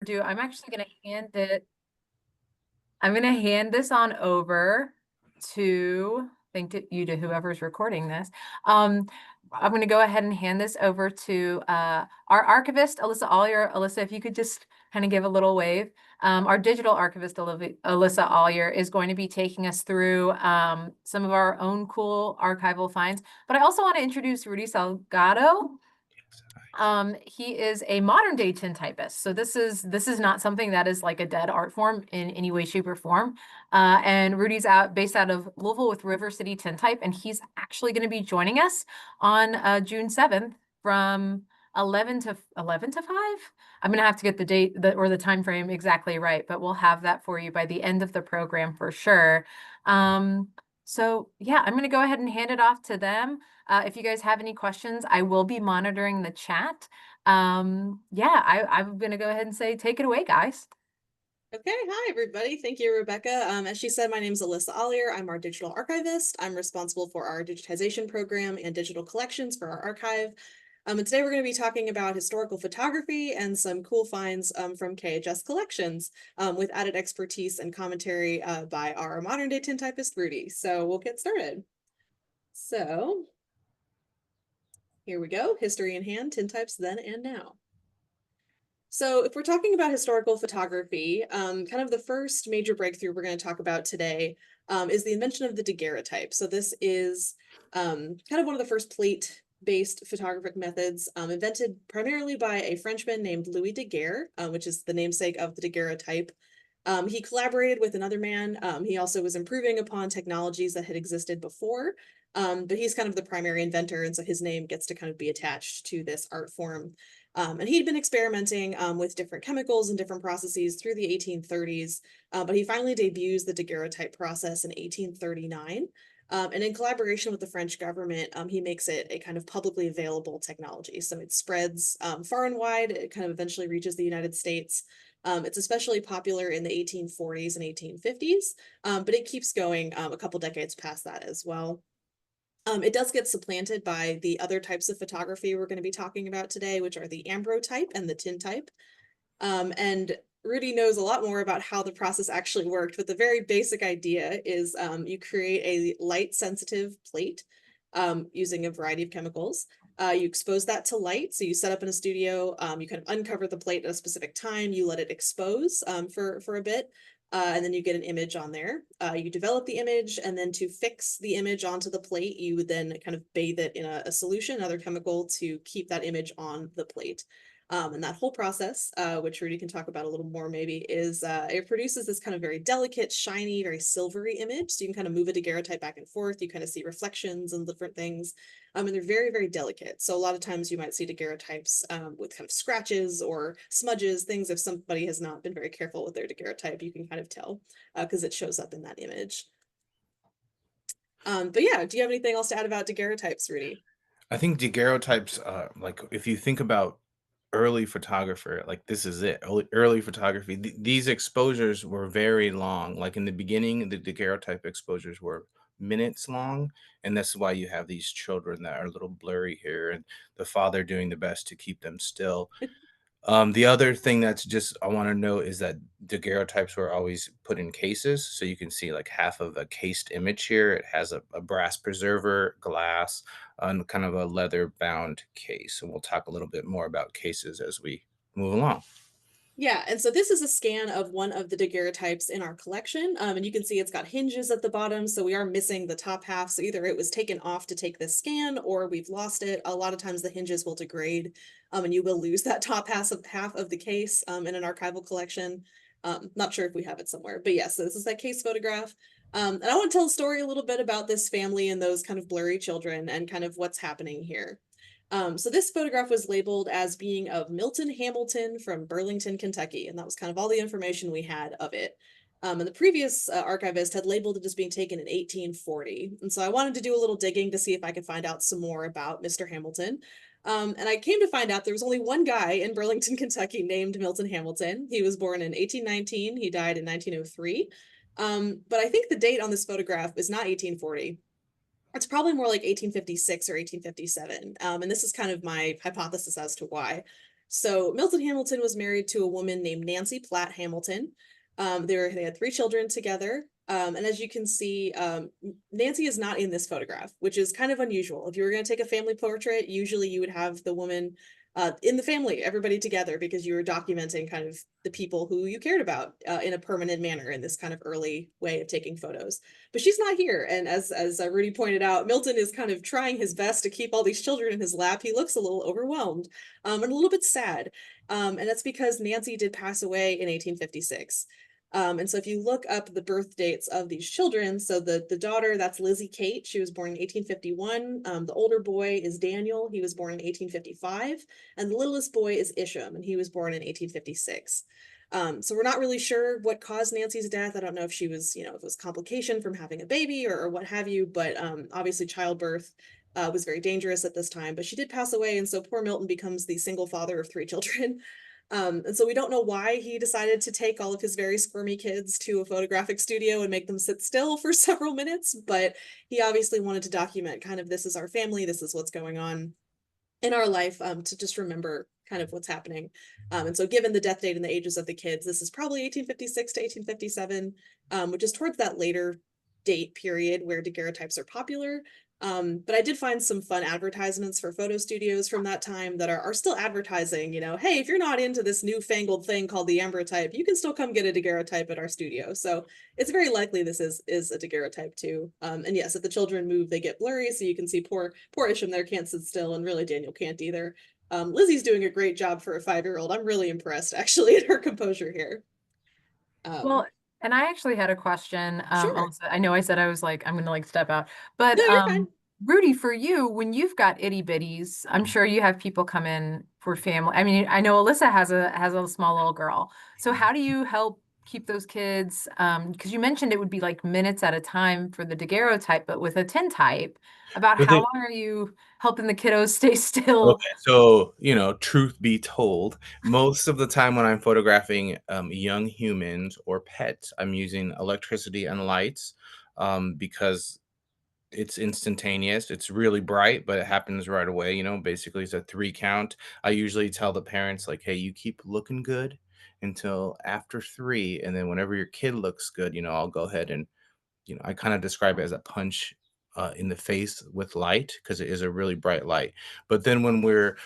I'm actually going to hand this on over to, to whoever's recording this. I'm going to go ahead and hand this over to our archivist, Alyssa Ollier. Alyssa, if you could just kind of give a little wave. Our digital archivist, Alyssa Ollier, is going to be taking us through some of our own cool archival finds. But I also want to introduce Rudy Salgado. He is a modern day tintypist. So this is not something that is like a dead art form in any way, shape, or form. And Rudy's based out of Louisville with River City Tintype, and he's actually going to be joining us on June 7th from 11 to 5. I'm going to have to get the date or the time frame exactly right, but we'll have that for you by the end of the program for sure. So yeah, I'm going to go ahead and hand it off to them. If you guys have any questions, I will be monitoring the chat. Yeah, I'm going to go ahead and say, take it away, guys. Okay, hi everybody. Thank you, Rebecca. As she said, my name is Alyssa Ollier. I'm our digital archivist. I'm responsible for our digitization program and digital collections for our archive. And today we're going to be talking about historical photography and some cool finds from KHS collections with added expertise and commentary by our modern day tintypist, Rudy. So we'll get started. So here we go. History in hand, tintypes then and now. So if we're talking about historical photography, kind of the first major breakthrough we're going to talk about today is the invention of the daguerreotype. So this is kind of one of the first plate-based photographic methods invented primarily by a Frenchman named Louis Daguerre, which is the namesake of the daguerreotype. He collaborated with another man. He also was improving upon technologies that had existed before, but he's kind of the primary inventor, and so his name gets to kind of be attached to this art form. And he'd been experimenting with different chemicals and different processes through the 1830s, but he finally debuts the daguerreotype process in 1839. And in collaboration with the French government, he makes it a kind of publicly available technology. So it spreads far and wide. It kind of eventually reaches the United States. It's especially popular in the 1840s and 1850s, but it keeps going a couple decades past that as well. It does get supplanted by the other types of photography we're going to be talking about today, which are the ambrotype and the tintype. And Rudy knows a lot more about how the process actually worked, but the very basic idea is you create a light-sensitive plate using a variety of chemicals. You expose that to light, so you set up in a studio, you kind of uncover the plate at a specific time, you let it expose for a bit, and then you get an image on there. You develop the image, and then to fix the image onto the plate, you would then kind of bathe it in a solution, another chemical, to keep that image on the plate. And that whole process, which Rudy can talk about a little more maybe, is it produces this kind of very delicate, shiny, very silvery image. So you can kind of move a daguerreotype back and forth. You kind of see reflections and different things. And they're very, very delicate. So a lot of times you might see daguerreotypes with kind of scratches or smudges, things if somebody has not been very careful with their daguerreotype, you can kind of tell because it shows up in that image. But yeah, do you have anything else to add about daguerreotypes, Rudy? I think daguerreotypes, like if you think about early photographer, like this is it. Early photography. These exposures were very long. Like in the beginning, the daguerreotype exposures were minutes long, and that's why you have these children that are a little blurry here, and the father doing the best to keep them still. The other thing that's just I want to note is that daguerreotypes were always put in cases. So you can see like half of a cased image here. It has a brass preserver, glass, and kind of a leather bound case. And we'll talk a little bit more about cases as we move along. Yeah, and so this is a scan of one of the daguerreotypes in our collection, and you can see it's got hinges at the bottom, so we are missing the top half. So either it was taken off to take this scan, or we've lost it. A lot of times the hinges will degrade, and you will lose that top half of the case in an archival collection. Not sure if we have it somewhere, but yes, this is that case photograph. And I want to tell a story a little bit about this family and those kind of blurry children and kind of what's happening here. So this photograph was labeled as being of Milton Hamilton from Burlington, Kentucky, and that was kind of all the information we had of it. And the previous archivist had labeled it as being taken in 1840. And so I wanted to do a little digging to see if I could find out some more about Mr. Hamilton. And I came to find out there was only one guy in Burlington, Kentucky named Milton Hamilton. He was born in 1819. He died in 1903. But I think the date on this photograph is not 1840. It's probably more like 1856 or 1857. And this is kind of my hypothesis as to why. So Milton Hamilton was married to a woman named Nancy Platt Hamilton. They had 3 children together. And as you can see, Nancy is not in this photograph, which is kind of unusual. If you were going to take a family portrait, usually you would have the woman in the family, everybody together, because you were documenting kind of the people who you cared about in a permanent manner in this kind of early way of taking photos. But she's not here. And as Rudy pointed out, Milton is kind of trying his best to keep all these children in his lap. He looks a little overwhelmed and a little bit sad. And that's because Nancy did pass away in 1856. And so if you look up the birth dates of these children, so the daughter, that's Lizzie Kate, she was born in 1851. The older boy is Daniel, he was born in 1855. And the littlest boy is Isham, and he was born in 1856. So we're not really sure what caused Nancy's death. I don't know if she was, if it was complication from having a baby or what have you, but obviously childbirth was very dangerous at this time, but she did pass away. And so poor Milton becomes the single father of 3 children. And so we don't know why he decided to take all of his very squirmy kids to a photographic studio and make them sit still for several minutes, but he obviously wanted to document kind of, this is our family, this is what's going on in our life, to just remember kind of what's happening. And so given the death date and the ages of the kids, this is probably 1856 to 1857, which is towards that later date period where daguerreotypes are popular. But I did find some fun advertisements for photo studios from that time that are still advertising, hey, if you're not into this newfangled thing called the ambrotype, you can still come get a daguerreotype at our studio. So it's very likely this is a daguerreotype too. And yes, if the children move, they get blurry. So you can see poor Isham there can't sit still, and really Daniel can't either. Lizzie's doing a great job for a 5-year-old. I'm really impressed actually at her composure here. Well, and I actually had a question, Sure. Alyssa. I know I said I was like, I'm gonna like step out, but No, you're fine. Rudy, for you, when you've got itty bitties, I'm sure you have people come in for family. I mean, I know Alyssa has a small little girl. So how do you help keep those kids? Because you mentioned it would be like minutes at a time for the daguerreotype, but with a tintype, about With how it, long are you helping the kiddos stay still? okay, so truth be told, most of the time when I'm photographing young humans or pets, I'm using electricity and lights because it's instantaneous. It's really bright, but it happens right away. Basically, it's a 3 count. I usually tell the parents, like, hey, you keep looking good until after 3. And then whenever your kid looks good, I'll go ahead and I kind of describe it as a punch in the face with light because it is a really bright light. But then when we're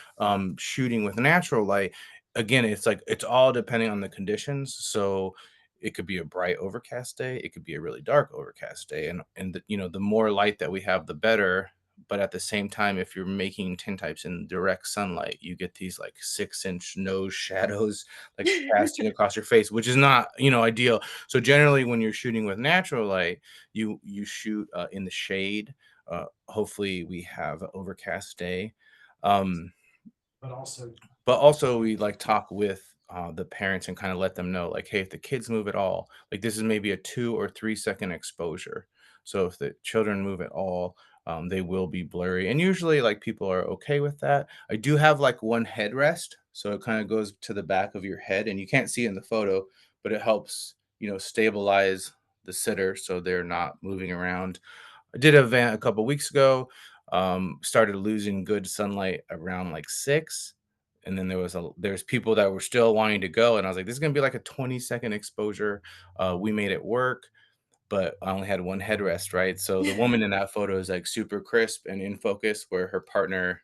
shooting with natural light, again, it's like it's all depending on the conditions. So it could be a bright overcast day, it could be a really dark overcast day, and the more light that we have, the better. But at the same time, if you're making tintypes in direct sunlight, you get these like 6-inch nose shadows like casting across your face, which is not ideal. So generally, when you're shooting with natural light, you shoot in the shade. Hopefully, we have an overcast day. Um, but also we like talk with the parents and kind of let them know, like, hey, if the kids move at all, like this is maybe a 2 or 3 second exposure. So if the children move at all, they will be blurry. And usually, like, people are okay with that. I do have like one headrest, so it kind of goes to the back of your head, and you can't see it in the photo, but it helps stabilize the sitter so they're not moving around. I did an event a couple weeks ago. Started losing good sunlight around like 6, and then there's people that were still wanting to go, and I was like, this is gonna be like a 20-second exposure. We made it work, but I only had one headrest, right? So the woman in that photo is like super crisp and in focus, where her partner,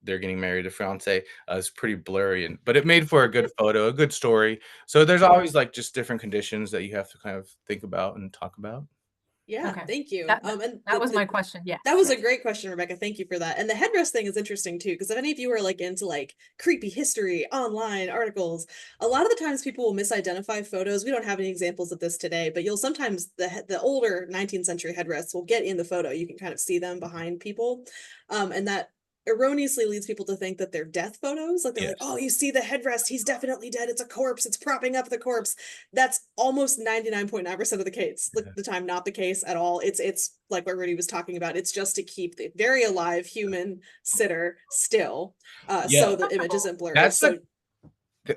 they're getting married, the fiance, is pretty blurry, but it made for a good photo, a good story. So there's always like just different conditions that you have to kind of think about and talk about. Yeah, Okay. thank you. That, that, And that was my question. Yes, that was a yes. great question, Rebecca. Thank you for that. And the headrest thing is interesting too, because if any of you are like into like creepy history, online articles, a lot of the times people will misidentify photos. We don't have any examples of this today, but you'll sometimes the older 19th century headrests will get in the photo. You can kind of see them behind people. And that erroneously leads people to think that they're death photos. Like they're like, Yes. oh, you see the headrest, he's definitely dead. It's a corpse, it's propping up the corpse. That's almost 99.9% of the case, like the time, not the case at all. It's like what Rudy was talking about. It's just to keep the very alive human sitter still, Yeah. so the image isn't blurry. That's So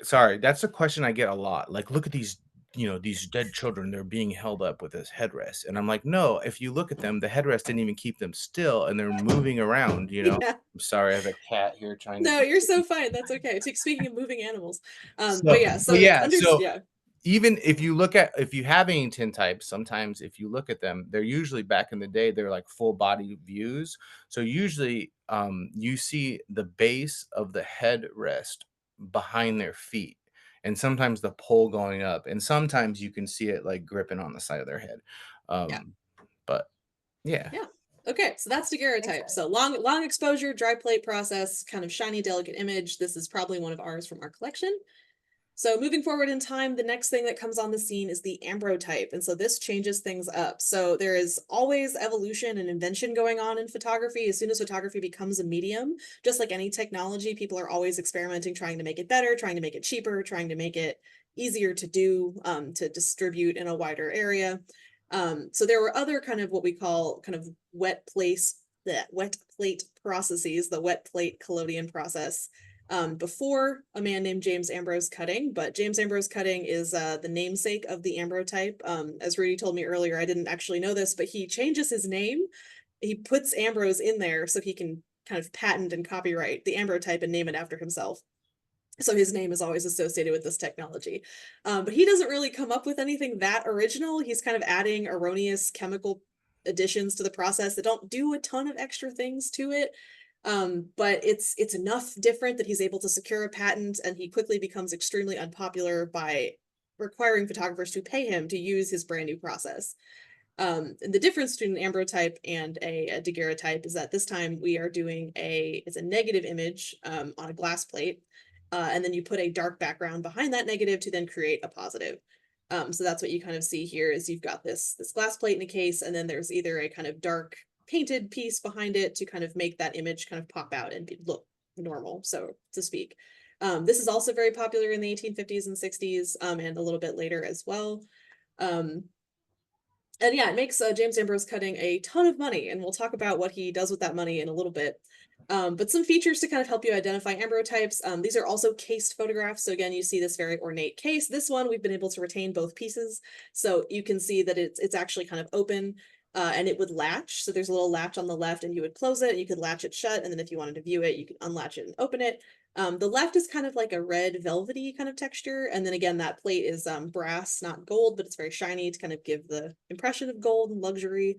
Sorry, that's a question I get a lot. Like, look at these these dead children, they're being held up with this headrest. And I'm like, no, if you look at them, the headrest didn't even keep them still and they're moving around. Yeah. I'm sorry, I have a cat here trying to No, be. you're so fine. That's okay. Speaking of moving animals, So, but yeah, but so yeah, so yeah, even if you have any tintypes, sometimes if you look at them, they're usually back in the day, they're like full body views. So usually you see the base of the headrest behind their feet, and sometimes the pole going up, and sometimes you can see it like gripping on the side of their head. yeah, But yeah. yeah. Okay, so that's Thanks, daguerreotype. guys. So long exposure, dry plate process, kind of shiny, delicate image. This is probably one of ours from our collection. So moving forward in time, the next thing that comes on the scene is the ambrotype. And so this changes things up. So there is always evolution and invention going on in photography. As soon as photography becomes a medium, just like any technology, people are always experimenting, trying to make it better, trying to make it cheaper, trying to make it easier to do, to distribute in a wider area. So there were other kind of what we call kind of wet plate processes, the wet plate collodion process, before a man named James Ambrose Cutting, but James Ambrose Cutting is the namesake of the ambrotype. As Rudy told me earlier, I didn't actually know this, but he changes his name. He puts Ambrose in there so he can kind of patent and copyright the ambrotype and name it after himself. So his name is always associated with this technology. But he doesn't really come up with anything that original. He's kind of adding erroneous chemical additions to the process that don't do a ton of extra things to it. But it's enough different that he's able to secure a patent, and he quickly becomes extremely unpopular by requiring photographers to pay him to use his brand new process. And the difference between an ambrotype and a daguerreotype is that this time we are doing it's a negative image on a glass plate, and then you put a dark background behind that negative to then create a positive. So that's what you kind of see here is you've got this glass plate in a case, and then there's either a kind of dark painted piece behind it to kind of make that image kind of pop out and look normal, so to speak. This is also very popular in the 1850s and 60s, and a little bit later as well. Um, and yeah, it makes James Ambrose Cutting a ton of money, and we'll talk about what he does with that money in a little bit. But some features to kind of help you identify ambrotypes. These are also cased photographs. So again, you see this very ornate case. This one, we've been able to retain both pieces. So you can see that it's actually kind of open, and it would latch. So there's a little latch on the left, and you would close it, and you could latch it shut. And then if you wanted to view it, you could unlatch it and open it. The left is kind of like a red velvety kind of texture. And then again, that plate is brass, not gold, but it's very shiny to kind of give the impression of gold and luxury.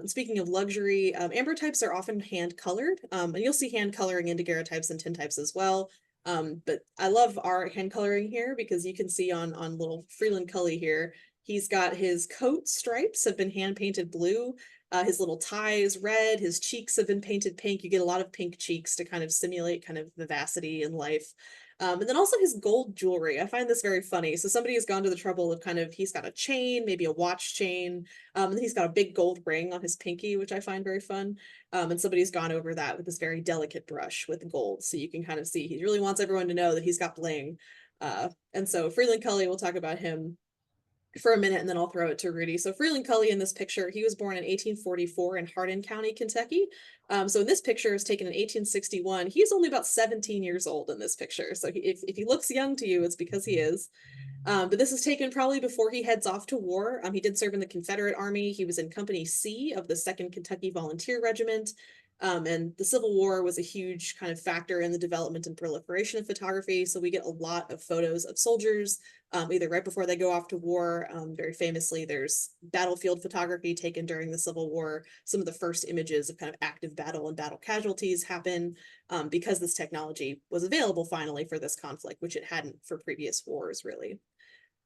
Speaking of luxury, ambrotypes are often hand colored, and you'll see hand coloring in daguerreotypes and tintypes as well. But I love our hand coloring here because you can see on little Freeland Cully here, he's got his coat stripes have been hand painted blue. His little tie is red. His cheeks have been painted pink. You get a lot of pink cheeks to kind of simulate kind of vivacity in life. And then also his gold jewelry. I find this very funny. So somebody has gone to the trouble of he's got a chain, maybe a watch chain, and he's got a big gold ring on his pinky, which I find very fun. And somebody's gone over that with this very delicate brush with gold. So you can kind of see he really wants everyone to know that he's got bling. And so Freeland Cully, we'll talk about him for a minute and then I'll throw it to Rudy. So Freeland Cully in this picture, he was born in 1844 in Hardin County, Kentucky. So in this picture is taken in 1861. He's only about 17 years old in this picture. So if he looks young to you, it's because he is. But this is taken probably before he heads off to war. He did serve in the Confederate Army. He was in Company C of the 2nd Kentucky Volunteer Regiment. And the Civil War was a huge kind of factor in the development and proliferation of photography. So we get a lot of photos of soldiers, either right before they go off to war. Very famously, there's battlefield photography taken during the Civil War. Some of the first images of kind of active battle and battle casualties happen because this technology was available finally for this conflict, which it hadn't for previous wars, really.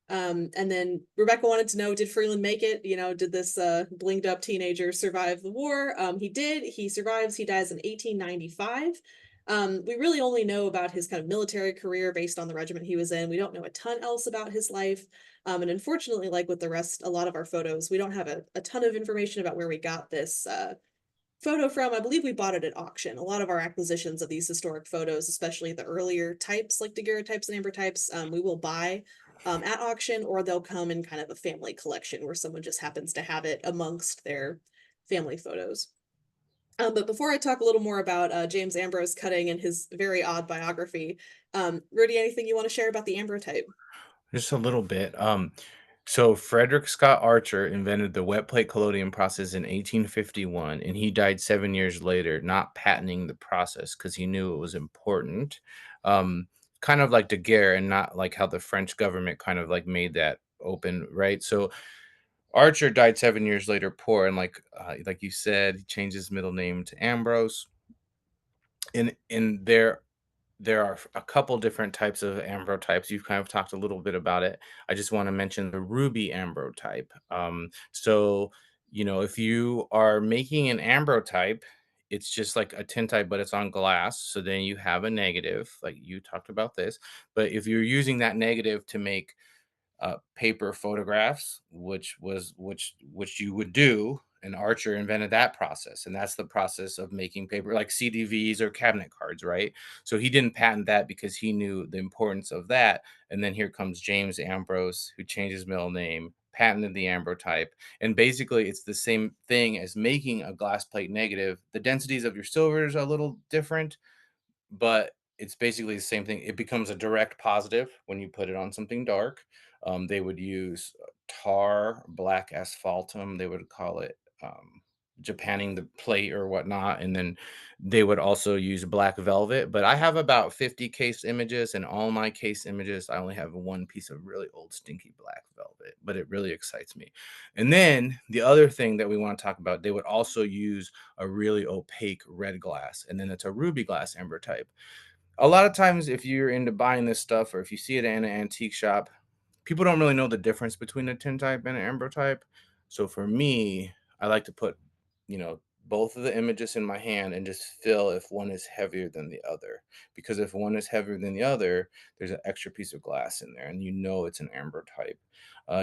And then Rebecca wanted to know, did Freeland make it? Did this blinged up teenager survive the war? He did. He survives. He dies in 1895. We really only know about his kind of military career based on the regiment he was in. We don't know a ton else about his life. And unfortunately, like with the rest, a lot of our photos, we don't have a ton of information about where we got this photo from. I believe we bought it at auction. A lot of our acquisitions of these historic photos, especially the earlier types like daguerreotypes and ambrotypes, we will buy at auction, or they'll come in kind of a family collection where someone just happens to have it amongst their family photos. But before I talk a little more about James Ambrose Cutting and his very odd biography, Rudy, anything you want to share about the ambrotype? Just a little bit. So Frederick Scott Archer invented the wet plate collodion process in 1851, and he died 7 years later, not patenting the process because he knew it was important. Um, Kind of like Daguerre, and not like how the French government kind of like made that open, right? So Archer died 7 years later, poor, and like you said, he changed his middle name to Ambrose. And there are a couple different types of ambrotypes. You've kind of talked a little bit about it. I just want to mention the ruby ambrotype. So, if you are making an ambrotype, it's just like a tintype, but it's on glass. So then you have a negative, like you talked about this. But if you're using that negative to make paper photographs, which you would do. And Archer invented that process, and that's the process of making paper, like CDVs or cabinet cards, right? So he didn't patent that because he knew the importance of that. And then here comes James Ambrose, who changed his middle name, patented the ambrotype, and basically it's the same thing as making a glass plate negative. The densities of your silvers are a little different, but it's basically the same thing. It becomes a direct positive when you put it on something dark. They would use tar, black asphaltum. They would call it japanning the plate or whatnot, and then they would also use black velvet. But I have about 50 case images, and all my case images, I only have one piece of really old stinky black velvet. But it really excites me. And then the other thing that we want to talk about, they would also use a really opaque red glass, and then it's a ruby glass ambrotype. A lot of times, if you're into buying this stuff, or if you see it in an antique shop, people don't really know the difference between a tintype and an ambrotype. So for me, I like to put, both of the images in my hand and just feel if one is heavier than the other. Because if one is heavier than the other, there's an extra piece of glass in there, and it's an ambrotype.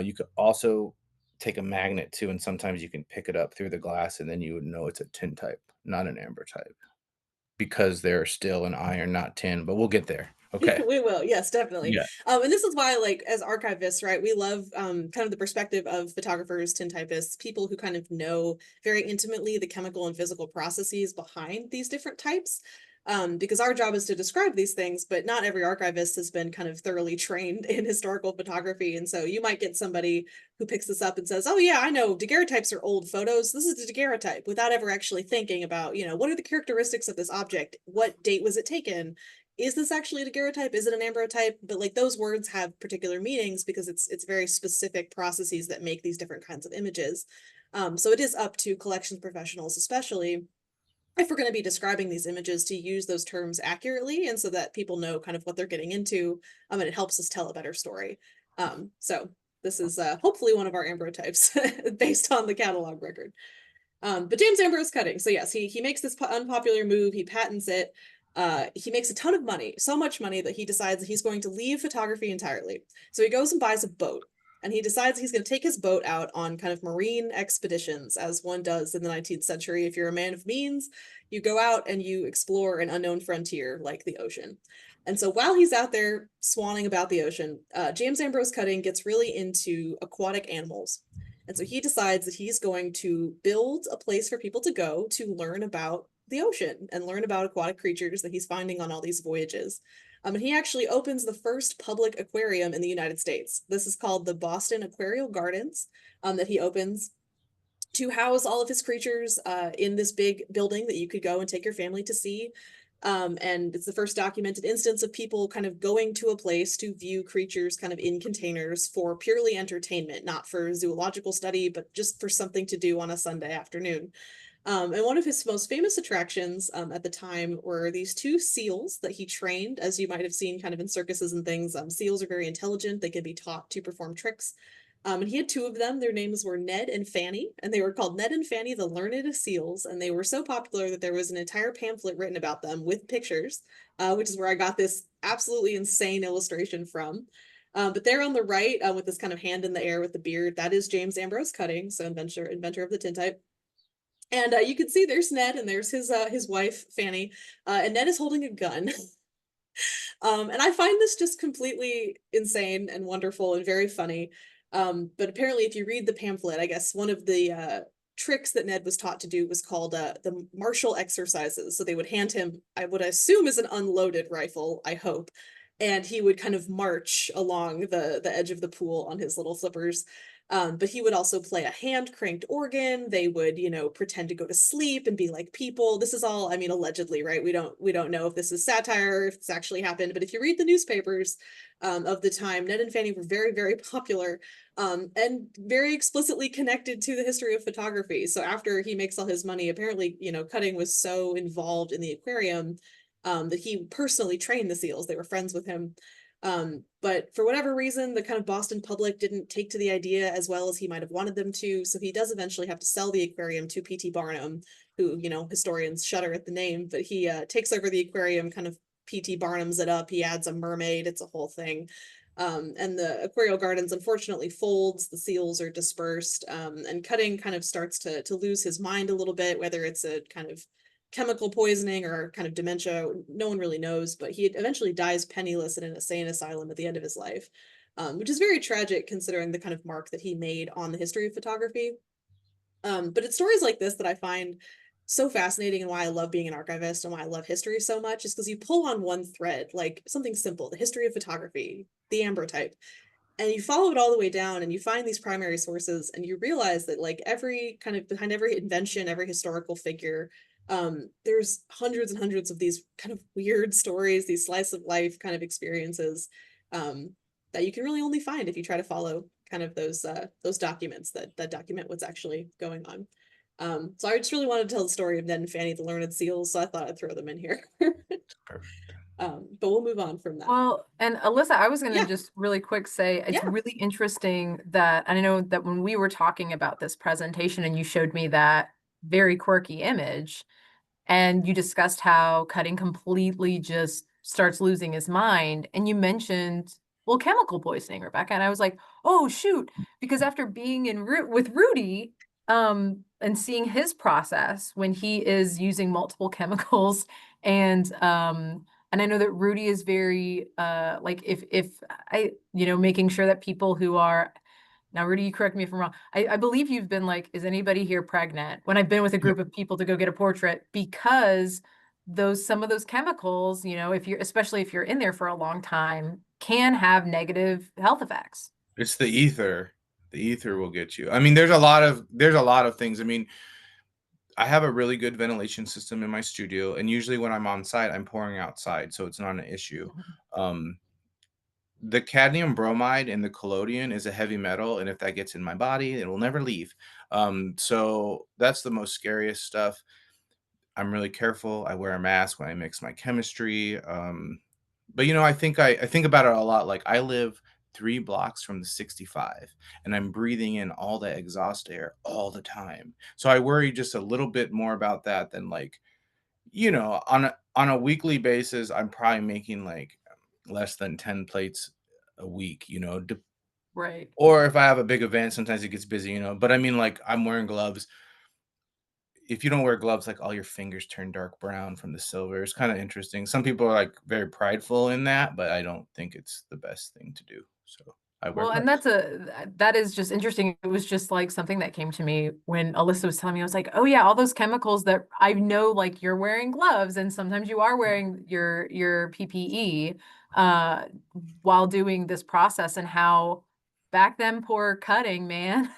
You could also take a magnet too, and sometimes you can pick it up through the glass, and then you would know it's a tintype, not an ambrotype, because they're still an iron, not tin, but we'll get there. Okay. We will, yes, definitely. Yeah. And this is why, like, as archivists, right, we love kind of the perspective of photographers, tintypists, people who kind of know very intimately the chemical and physical processes behind these different types. Because our job is to describe these things, but not every archivist has been kind of thoroughly trained in historical photography. And so you might get somebody who picks this up and says, "Oh yeah, I know daguerreotypes are old photos. This is a daguerreotype," without ever actually thinking about, what are the characteristics of this object? What date was it taken? Is this actually a daguerreotype? Is it an ambrotype? But like those words have particular meanings because it's very specific processes that make these different kinds of images. So it is up to collections professionals, especially if we're going to be describing these images, to use those terms accurately and so that people know kind of what they're getting into, and it helps us tell a better story. So this is hopefully one of our ambrotypes based on the catalog record. But James Ambrose cutting. So yes, he makes this unpopular move. He patents it. He makes a ton of money, so much money that he decides that he's going to leave photography entirely. So he goes and buys a boat, and he decides he's going to take his boat out on kind of marine expeditions, as one does in the 19th century. If you're a man of means, you go out and you explore an unknown frontier like the ocean. And so while he's out there swanning about the ocean, James Ambrose Cutting gets really into aquatic animals. And so he decides that he's going to build a place for people to go to learn about the ocean and learn about aquatic creatures that he's finding on all these voyages. And he actually opens the first public aquarium in the United States. This is called the Boston Aquarial Gardens, that he opens to house all of his creatures in this big building that you could go and take your family to see. And it's the first documented instance of people kind of going to a place to view creatures kind of in containers for purely entertainment, not for zoological study, but just for something to do on a Sunday afternoon. And one of his most famous attractions at the time were these two seals that he trained, as you might have seen kind of in circuses and things. Seals are very intelligent. They can be taught to perform tricks. And he had two of them. Their names were Ned and Fanny, and they were called Ned and Fanny the Learned Seals. And they were so popular that there was an entire pamphlet written about them with pictures, which is where I got this absolutely insane illustration from. But there on the right, with this kind of hand in the air with the beard, that is James Ambrose Cutting, so inventor of the tintype. And you can see there's Ned and there's his wife Fanny, and Ned is holding a gun. And I find this just completely insane and wonderful and very funny. But apparently, if you read the pamphlet, I guess one of the tricks that Ned was taught to do was called the martial exercises. So they would hand him, I would assume, is an unloaded rifle, I hope. and he would kind of march along the edge of the pool on his little flippers. But he would also play a hand cranked organ. They would, you know, pretend to go to sleep and be like people. This is all, I mean, allegedly, right? We don't know if this is satire or if this actually happened. But if you read the newspapers of the time, Ned and Fanny were very, very popular, and very explicitly connected to the history of photography. So after he makes all his money, apparently, you know, Cutting was so involved in the aquarium, that he personally trained the seals. They were friends with him. But for whatever reason, the kind of Boston public didn't take to the idea as well as he might have wanted them to. So he does eventually have to sell the aquarium to P.T. Barnum, who, you know, historians shudder at the name, but he takes over the aquarium, kind of P.T. Barnums it up. He adds a mermaid. It's a whole thing. And the Aquarial Gardens unfortunately folds, the seals are dispersed, and Cutting kind of starts to lose his mind a little bit, whether it's a kind of chemical poisoning or kind of dementia, no one really knows, but he eventually dies penniless in an insane asylum at the end of his life, which is very tragic considering the kind of mark that he made on the history of photography. But it's stories like this that I find so fascinating, and why I love being an archivist and why I love history so much is because you pull on one thread, like something simple, the history of photography, the ambrotype, and you follow it all the way down and you find these primary sources and you realize that like every kind of behind every invention, every historical figure, there's hundreds and hundreds of these kind of weird stories, these slice of life kind of experiences, um, that you can really only find if you try to follow kind of those documents that document what's actually going on. So I just really wanted to tell the story of Ned and Fanny the Learned Seals, so I thought I'd throw them in here. Perfect. But we'll move on from that. Well, and Alyssa, I was going to Yeah, just really quick say it's yeah. really interesting that, and I know that when we were talking about this presentation and you showed me that very quirky image, and you discussed how Cutting completely just starts losing his mind. And you mentioned, well, chemical poisoning, Rebecca. And I was like, oh, shoot. Because after being with Rudy, and seeing his process when he is using multiple chemicals, and I know that Rudy is very like if I, making sure that people who are, now, Rudy, you correct me if I'm wrong. I believe you've been like, is anybody here pregnant? When I've been with a Yep. group of people to go get a portrait, because some of those chemicals, if you're, especially if you're in there for a long time, can have negative health effects. It's the ether. The ether will get you. I mean, there's a lot of things. I mean, I have a really good ventilation system in my studio, and usually when I'm on site, I'm pouring outside, so it's not an issue. Mhm. Um, the cadmium bromide in the collodion is a heavy metal, and if that gets in my body, it will never leave. So that's the most scariest stuff. I'm really careful. I wear a mask when I mix my chemistry. But I think about it a lot. Like I live 3 blocks from the 65, and I'm breathing in all the exhaust air all the time. So I worry just a little bit more about that than like, on a weekly basis, I'm probably making like less than 10 plates a week, Right. or if I have a big event, sometimes it gets busy, but I mean, like I'm wearing gloves. If you don't wear gloves, like all your fingers turn dark brown from the silver. It's kind of interesting. Some people are like very prideful in that, but I don't think it's the best thing to do. So I wear Well, and gloves. that is just interesting. It was just like something that came to me when Alyssa was telling me. I was like, oh yeah, all those chemicals that I know, like you're wearing gloves and sometimes you are wearing your PPE uh while doing this process, and how back then poor Cutting, man,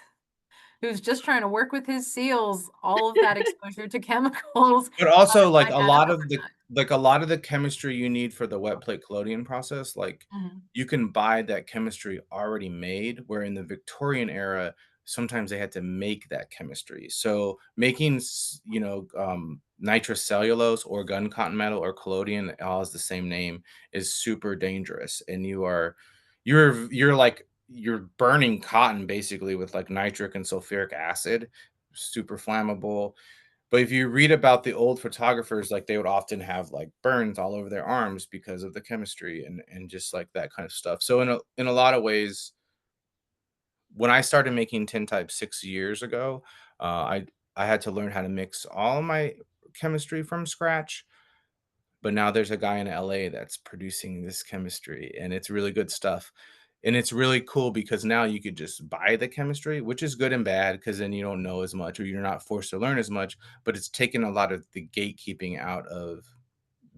who's just trying to work with his seals, all of that exposure to chemicals But also, like might a add up lot over of the chemistry you need for the wet plate collodion process, like time. you can buy that chemistry already made. Where in the Victorian era, sometimes they had to make that chemistry. So making, nitrocellulose or gun cotton metal or collodion, it all has the same name, is super dangerous, and you're burning cotton basically with like nitric and sulfuric acid, super flammable. But if you read about the old photographers, like they would often have like burns all over their arms because of the chemistry and just like that kind of stuff. So in a lot of ways, when I started making tintype 6 years ago, I had to learn how to mix all my chemistry from scratch. But now there's a guy in LA that's producing this chemistry, and it's really good stuff. And it's really cool because now you could just buy the chemistry, which is good and bad because then you don't know as much or you're not forced to learn as much, but it's taken a lot of the gatekeeping out of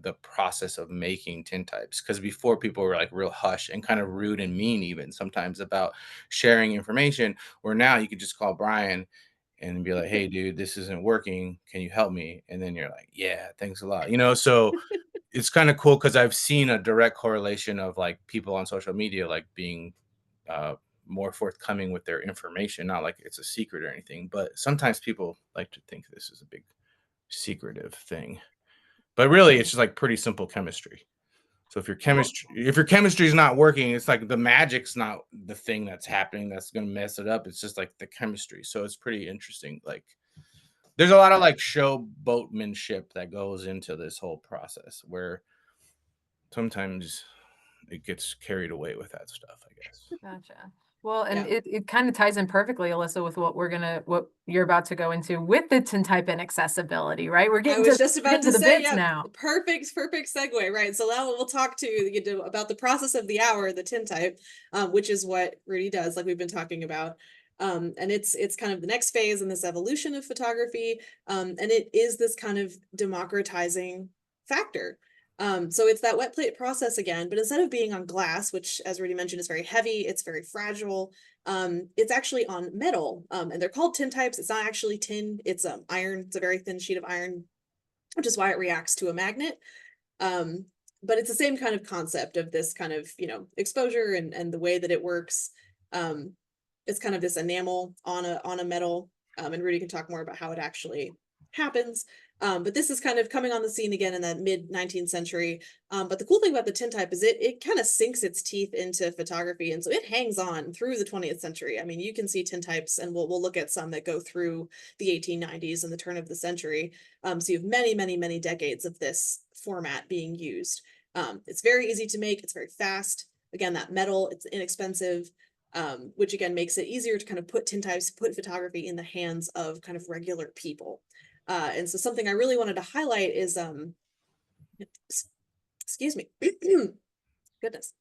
the process of making tintypes, because before people were like real hush and kind of rude and mean even sometimes about sharing information, where now you could just call Brian and be like, hey dude, this isn't working, can you help me? And then you're like, yeah, thanks a lot, so it's kind of cool because I've seen a direct correlation of like people on social media like being uh, more forthcoming with their information. Not like it's a secret or anything, but sometimes people like to think this is a big secretive thing. But really, it's just like pretty simple chemistry. So Well, if your chemistry is not working, it's like the magic's not the thing that's happening that's going to mess it up. It's just like the chemistry. So it's pretty interesting. Like there's a lot of like showboatmanship that goes into this whole process where sometimes it gets carried away with that stuff, I guess. gotcha. Well, and Yeah. it kind of ties in perfectly, Alyssa, with what you're about to go into with the tintype and accessibility, right? We're I getting was to just we're about getting to to the say, bits yeah, now. perfect segue, right? So now we'll talk about the process of the hour, the tintype, which is what Rudy does, like we've been talking about. And it's kind of the next phase in this evolution of photography. And it is this kind of democratizing factor. So it's that wet plate process again, but instead of being on glass, which as Rudy mentioned is very heavy, it's very fragile. It's actually on metal, and they're called tintypes. It's not actually tin, it's iron. It's a very thin sheet of iron, which is why it reacts to a magnet. Um, but it's the same kind of concept of this kind of, exposure and the way that it works. Um, it's kind of this enamel on a metal. And Rudy can talk more about how it actually happens. But this is kind of coming on the scene again in the mid 19th century. But the cool thing about the tintype is it kind of sinks its teeth into photography, and so it hangs on through the 20th century. I mean, you can see tintypes, and we'll look at some that go through the 1890s and the turn of the century. So you have many decades of this format being used. It's very easy to make. It's very fast. Again, that metal, it's inexpensive, which again makes it easier to kind of put tintypes, put photography in the hands of kind of regular people. And so something I really wanted to highlight is, excuse me, goodness,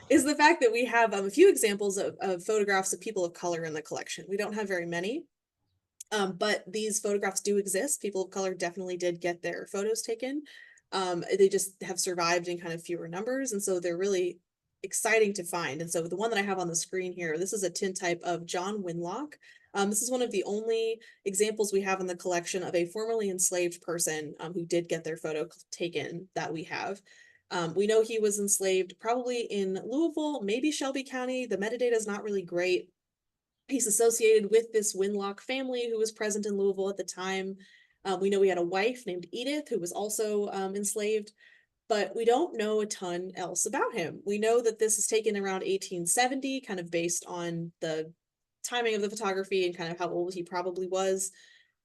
is the fact that we have a few examples of photographs of people of color in the collection. We don't have very many, but these photographs do exist. People of color definitely did get their photos taken. They just have survived in kind of fewer numbers, and so they're really exciting to find. And so the one that I have on the screen here, this is a tintype of John Winlock. This is one of the only examples we have in the collection of a formerly enslaved person who did get their photo taken that we have. We know he was enslaved probably in Louisville, maybe Shelby County. The metadata is not really great. He's associated with this Winlock family who was present in Louisville at the time. We know he had a wife named Edith who was also enslaved, but we don't know a ton else about him. We know that this is taken around 1870, kind of based on the timing of the photography and kind of how old he probably was.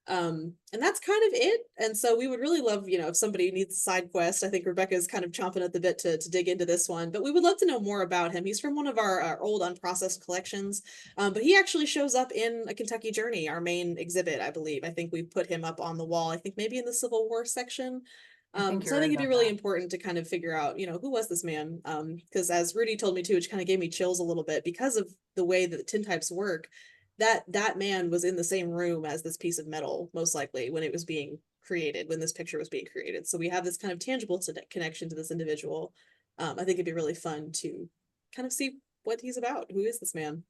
And that's kind of it. And so we would really love, if somebody needs a side quest, I think Rebecca is kind of chomping at the bit to dig into this one, but we would love to know more about him. He's from one of our old unprocessed collections, but he actually shows up in A Kentucky Journey, our main exhibit, I believe. I think we put him up on the wall, I think maybe in the Civil War section. I think So you're I right think it'd be about really that. important to kind of figure out, who was this man? Because as Rudy told me too, which kind of gave me chills a little bit because of the way that the tintypes work, that man was in the same room as this piece of metal, most likely, when it was being created, when this picture was being created. So we have this kind of tangible connection to this individual. I think it'd be really fun to kind of see what he's about. Who is this man?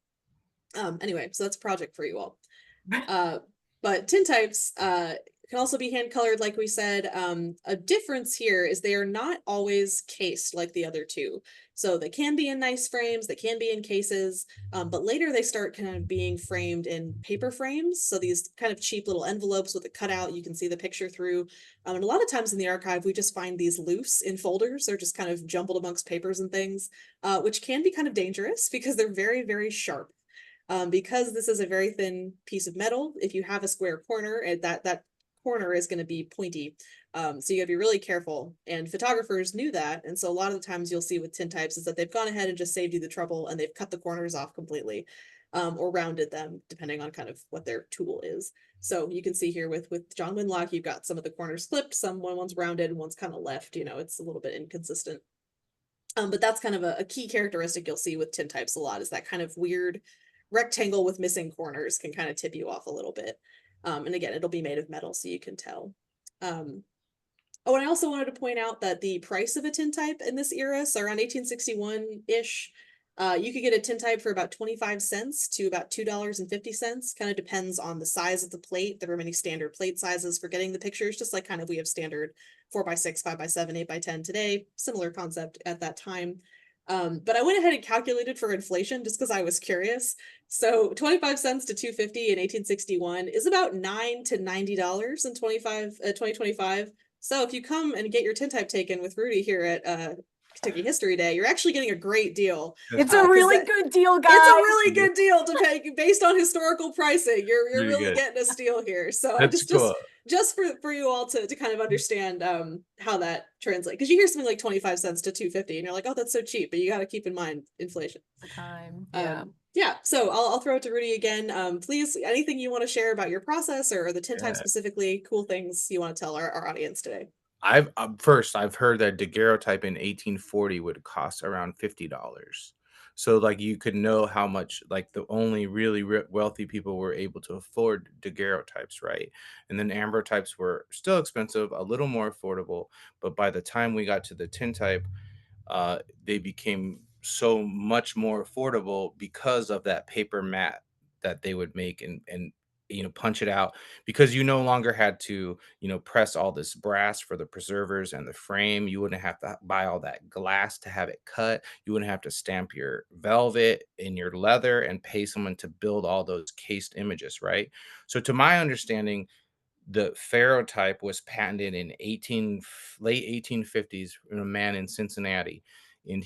Anyway, so that's a project for you all. But tintypes can also be hand colored, like we said. A difference here is they are not always cased like the other two. So they can be in nice frames, they can be in cases, but later they start kind of being framed in paper frames. So these kind of cheap little envelopes with a cutout, you can see the picture through. And a lot of times in the archive, we just find these loose in folders. They're just kind of jumbled amongst papers and things, which can be kind of dangerous because they're very sharp. Because this is a very thin piece of metal, if you have a square corner, that corner is going to be pointy. So you got to be really careful. And photographers knew that. And so a lot of the times you'll see with tintypes is that they've gone ahead and just saved you the trouble and they've cut the corners off completely, or rounded them, depending on kind of what their tool is. So you can see here with John Winlock, you've got some of the corners clipped, one's rounded, and one's kind of left. It's a little bit inconsistent. But that's kind of a key characteristic you'll see with tintypes a lot, is that kind of weird rectangle with missing corners can kind of tip you off a little bit. And again, it'll be made of metal, so you can tell. Um, Oh, and I also wanted to point out that the price of a tintype in this era, so around 1861-ish, you could get a tintype for about 25 cents to about $2.50. Kind of depends on the size of the plate. There were many standard plate sizes for getting the pictures, just like kind of we have standard 4x6, 5x7, 8x10 today. Similar concept at that time. But I went ahead and calculated for inflation just because I was curious. So 25 cents to 250 in 1861 is about $9 to $90 in 2025. So if you come and get your tintype taken with Rudy here at Kentucky History Day, you're actually getting a great deal. It's a 'cause really that- good deal, guys. It's a really good deal to pay based on historical pricing. You're Pretty really good. getting a steal here. So I That's cool. just for you all to kind of understand how that translates. Because you hear something like 25 cents to 250 and you're like, oh, that's so cheap, but you got to keep in mind inflation. The time. Yeah. Yeah, so I'll throw it to Rudy again. Please, anything you want to share about your process or the tintype Yeah. specifically, cool things you want to tell our audience today. I've heard that daguerreotype in 1840 would cost around $50. So like you could know how much like the only really wealthy people were able to afford daguerreotypes, right? And then ambrotypes were still expensive, a little more affordable, but by the time we got to the tintype, they became so much more affordable because of that paper mat that they would make and punch it out, because you no longer had to press all this brass for the preservers and the frame. You wouldn't have to buy all that glass to have it cut. You wouldn't have to stamp your velvet in your leather and pay someone to build all those cased images, right? So to my understanding, the ferrotype was patented in late 1850s from a man in Cincinnati, and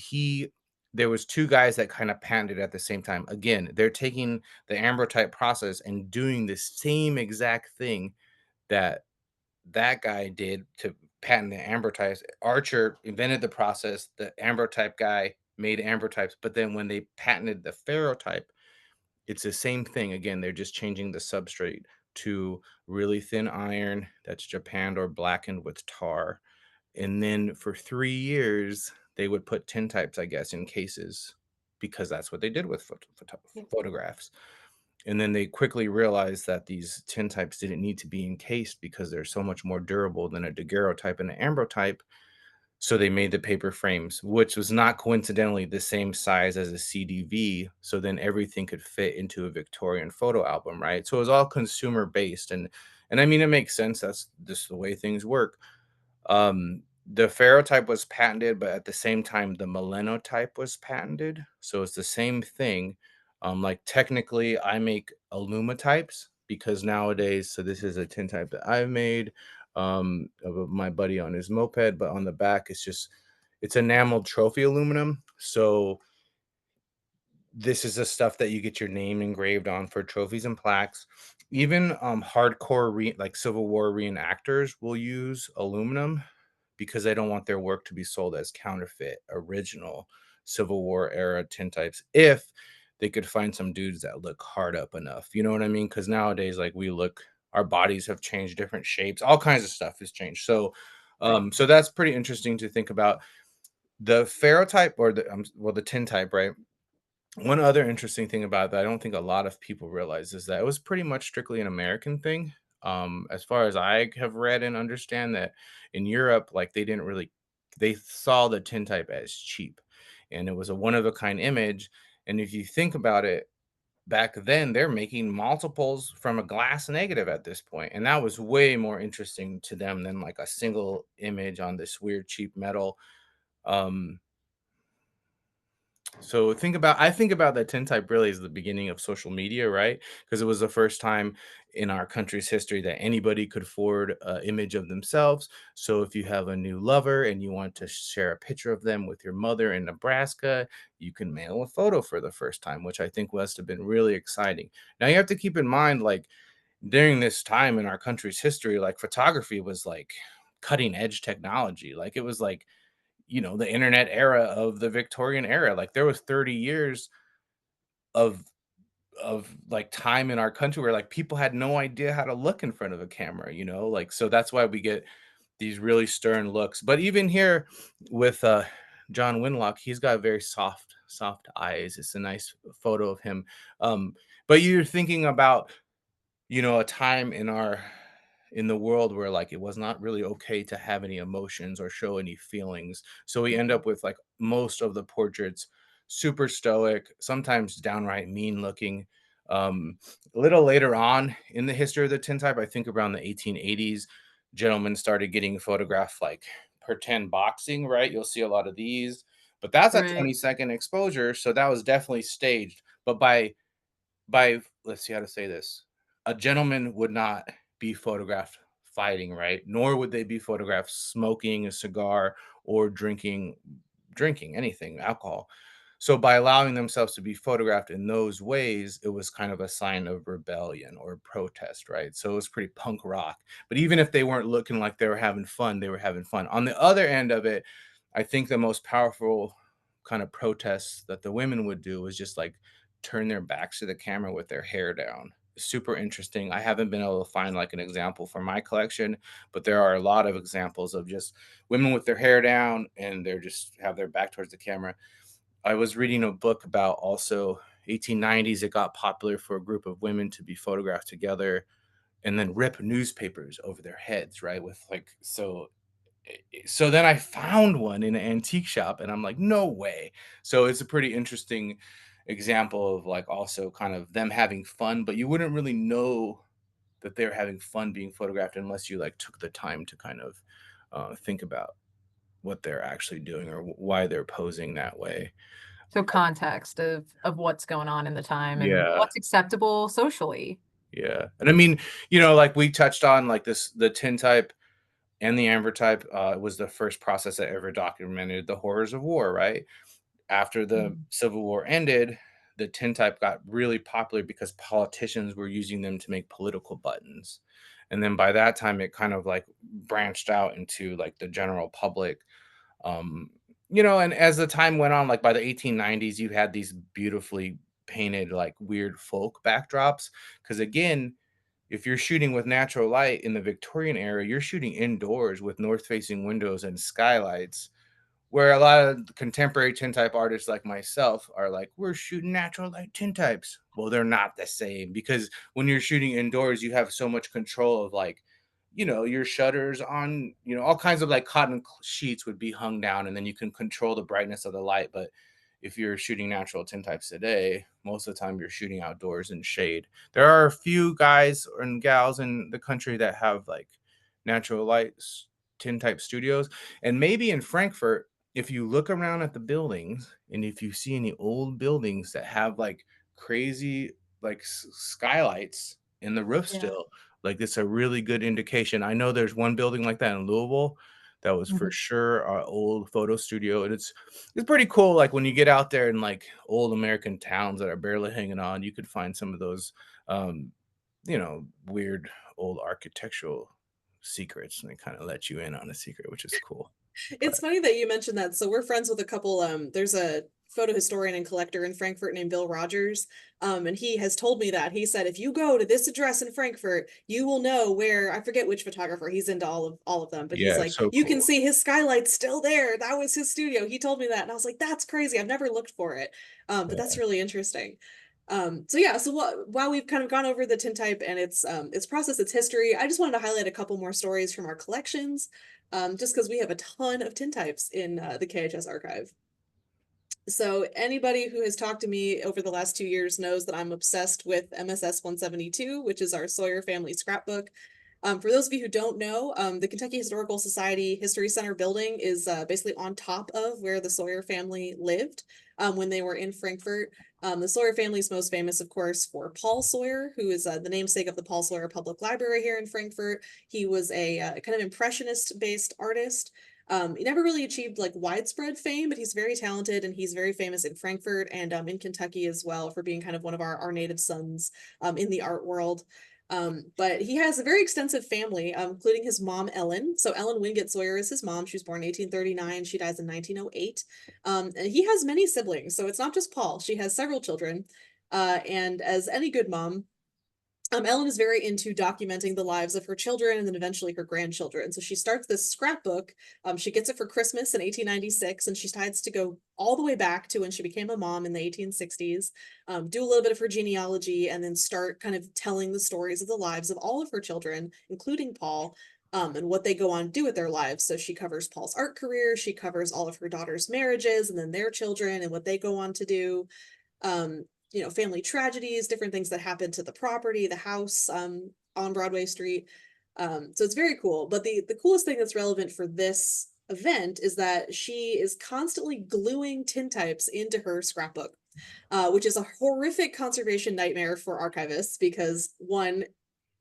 there was two guys that kind of patented at the same time. Again, they're taking the ambrotype process and doing the same exact thing that that guy did to patent the ambrotypes. Archer invented the process. The ambrotype guy made ambrotypes, but then when they patented the ferrotype, it's the same thing. Again, they're just changing the substrate to really thin iron that's japanned or blackened with tar. And then for 3 years, they would put tintypes, I guess, in cases because that's what they did with Yeah. photographs. And then they quickly realized that these tintypes didn't need to be encased because they're so much more durable than a daguerreotype and an ambrotype. So they made the paper frames, which was not coincidentally the same size as a CDV. So then everything could fit into a Victorian photo album, right? So it was all consumer based, and I mean it makes sense. That's just the way things work. The ferrotype was patented, but at the same time, the melanotype was patented. So it's the same thing. Like technically, I make alumatypes because nowadays, so this is a tintype that I've made of my buddy on his moped, but on the back, it's enameled trophy aluminum. So this is the stuff that you get your name engraved on for trophies and plaques. Even hardcore like Civil War reenactors will use aluminum because they don't want their work to be sold as counterfeit original Civil War era tintypes if they could find some dudes that look hard up enough. You know what I mean? Because nowadays, like our bodies have changed, different shapes, all kinds of stuff has changed. So, so that's pretty interesting to think about. The ferrotype or the tintype, right? One other interesting thing about that, I don't think a lot of people realize, is that it was pretty much strictly an American thing. As far as I have read and understand that in Europe, like they saw the tintype as cheap, and it was a one of a kind image. And if you think about it, back then they're making multiples from a glass negative at this point, and that was way more interesting to them than like a single image on this weird cheap metal. Um, so I think about that tintype really as the beginning of social media, right? Because it was the first time in our country's history that anybody could forward an image of themselves. So if you have a new lover and you want to share a picture of them with your mother in Nebraska, you can mail a photo for the first time, which I think must have been really exciting. Now you have to keep in mind, like during this time in our country's history, like photography was like cutting edge technology. Like it was like the internet era of the Victorian era. Like there was 30 years of like time in our country where like people had no idea how to look in front of a camera, like so that's why we get these really stern looks. But even here with John Winlock, he's got very soft eyes. It's a nice photo of him. But you're thinking about a time in the world where like it was not really okay to have any emotions or show any feelings. So we end Mhm. up with like most of the portraits super stoic, sometimes downright mean looking. A little later on in the history of the tintype, I think around the 1880s, gentlemen started getting photographed like pretend boxing, right? You'll see a lot of these, but that's a Right. 20-second exposure, so that was definitely staged. But by let's see how to say this. A gentleman would not be photographed fighting, right? Nor would they be photographed smoking a cigar or drinking anything, alcohol. So by allowing themselves to be photographed in those ways, it was kind of a sign of rebellion or protest, right? So it was pretty punk rock. But even if they weren't looking like they were having fun, they were having fun. On the other end of it, I think the most powerful kind of protests that the women would do was just like turn their backs to the camera with their hair down. Super interesting. I haven't been able to find like an example for my collection, but there are a lot of examples of just women with their hair down and they're just have their back towards the camera. I was reading a book about also 1890s. It got popular for a group of women to be photographed together and then rip newspapers over their heads, right? With like so then I found one in an antique shop and I'm like, no way. So it's a pretty interesting example of like also kind of them having fun, but you wouldn't really know that they're having fun being photographed unless you like took the time to kind of think about what they're actually doing or why they're posing that way. So context of what's going on in the time and Yeah. what's acceptable socially. Yeah. And I mean, like we touched on like the tintype and the ambrotype was the first process that ever documented the horrors of war, right? After the Mhm. Civil War ended, the tintype got really popular because politicians were using them to make political buttons. And then by that time, it kind of like branched out into like the general public. Um, and as the time went on, like by the 1890s, you had these beautifully painted, like weird folk backdrops. Because again, if you're shooting with natural light in the Victorian era, you're shooting indoors with north facing windows and skylights where a lot of contemporary tintype artists like myself are like, we're shooting natural light tintypes. Well, they're not the same because when you're shooting indoors, you have so much control of like, your shutters on, all kinds of like sheets would be hung down and then you can control the brightness of the light. But if you're shooting natural tintypes today, most of the time you're shooting outdoors in shade. There are a few guys and gals in the country that have like natural light tintype studios. And maybe in Frankfurt, if you look around at the buildings and if you see any old buildings that have like crazy like skylights in the roof Yeah. still, like it's a really good indication. I know there's one building like that in Louisville that was for Mhm. sure our old photo studio, and it's pretty cool. Like when you get out there in like old American towns that are barely hanging on, you could find some of those um, weird old architectural secrets, and they kind of let you in on a secret, which is cool. It's But funny that you mentioned that. So we're friends with a couple. There's a photo historian and collector in Frankfurt named Bill Rogers. And he has told me that he said if you go to this address in Frankfurt, you will know where. I forget which photographer. He's into all of them, but he's yeah, like, it's so you can cool. see his skylights still there. That was his studio. He told me that, and I was like, that's crazy. I've never looked for it, but that's Yeah. really interesting. So yeah, so while we've kind of gone over the tintype and its process, its history, I just wanted to highlight a couple more stories from our collections, just because we have a ton of tintypes in the KHS archive. So anybody who has talked to me over the last 2 years knows that I'm obsessed with MSS 172, which is our Sawyer family scrapbook. For those of you who don't know, the Kentucky Historical Society History Center building is basically on top of where the Sawyer family lived when they were in Frankfurt. The Sawyer family is most famous, of course, for Paul Sawyer, who is the namesake of the Paul Sawyer Public Library here in Frankfurt. He was a kind of impressionist-based artist. He never really achieved like widespread fame, but he's very talented and he's very famous in Frankfurt and in Kentucky as well for being kind of one of our native sons in the art world. But he has a very extensive family, including his mom, Ellen. So Ellen Wingate Sawyer is his mom. She was born in 1839. She dies in 1908. And he has many siblings. So it's not just Paul. She has several children. And as any good mom, Ellen is very into documenting the lives of her children and then eventually her grandchildren. So she starts this scrapbook. She gets it for Christmas in 1896, and she decides to go all the way back to when she became a mom in the 1860s, do a little bit of her genealogy, and then start kind of telling the stories of the lives of all of her children, including Paul, and what they go on to do with their lives. So she covers Paul's art career, she covers all of her daughter's marriages and then their children and what they go on to do. You know, family tragedies, different things that happen to the property, the house on Broadway Street. So it's very cool. But the coolest thing that's relevant for this event is that she is constantly gluing tintypes into her scrapbook, which is a horrific conservation nightmare for archivists because one,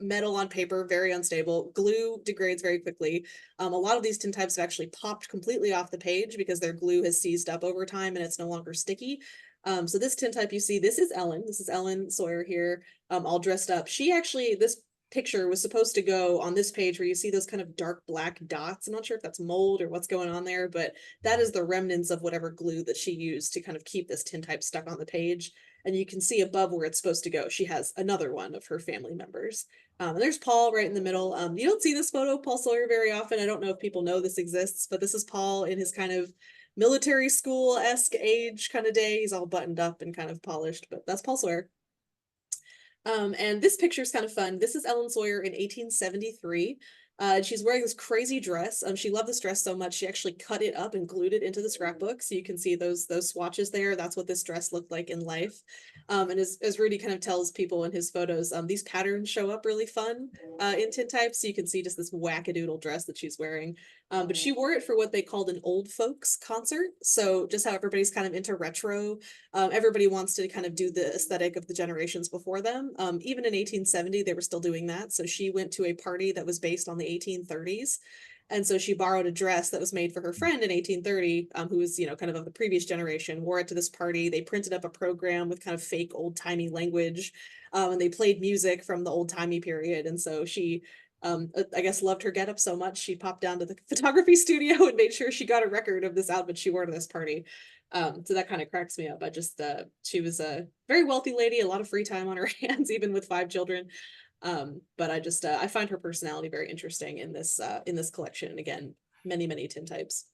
metal on paper, very unstable. Glue degrades very quickly. A lot of these tintypes have actually popped completely off the page because their glue has seized up over time and it's no longer sticky. So this tintype you see, this is Ellen. This is Ellen Sawyer here, all dressed up. She actually, this picture was supposed to go on this page where you see those kind of dark black dots. I'm not sure if that's mold or what's going on there, but that is the remnants of whatever glue that she used to kind of keep this tintype stuck on the page. And you can see above where it's supposed to go, she has another one of her family members. And there's Paul right in the middle. You don't see this photo of Paul Sawyer very often. I don't know if people know this exists, but this is Paul in his kind of military school-esque age kind of day. He's all buttoned up and kind of polished, but that's Paul Sawyer. And this picture is kind of fun. This is Ellen Sawyer in 1873. And she's wearing this crazy dress. She loved this dress so much, she actually cut it up and glued it into the scrapbook. So you can see those swatches there. That's what this dress looked like in life. And as Rudy kind of tells people in his photos, these patterns show up really fun in tintypes. So you can see just this wackadoodle dress that she's wearing. But she wore it for what they called an old folks concert. So just how everybody's kind of into retro. Everybody wants to kind of do the aesthetic of the generations before them. Even in 1870, they were still doing that. So she went to a party that was based on the 1830s. And so she borrowed a dress that was made for her friend in 1830, who was, you know, kind of the previous generation, wore it to this party. They printed up a program with kind of fake old timey language, and they played music from the old timey period. And so she, I guess, loved her getup so much, she popped down to the photography studio and made sure she got a record of this outfit she wore to this party. So that kind of cracks me up. I just, she was a very wealthy lady, a lot of free time on her hands, even with 5 children. But I just, I find her personality very interesting in this collection. And again, many tintypes.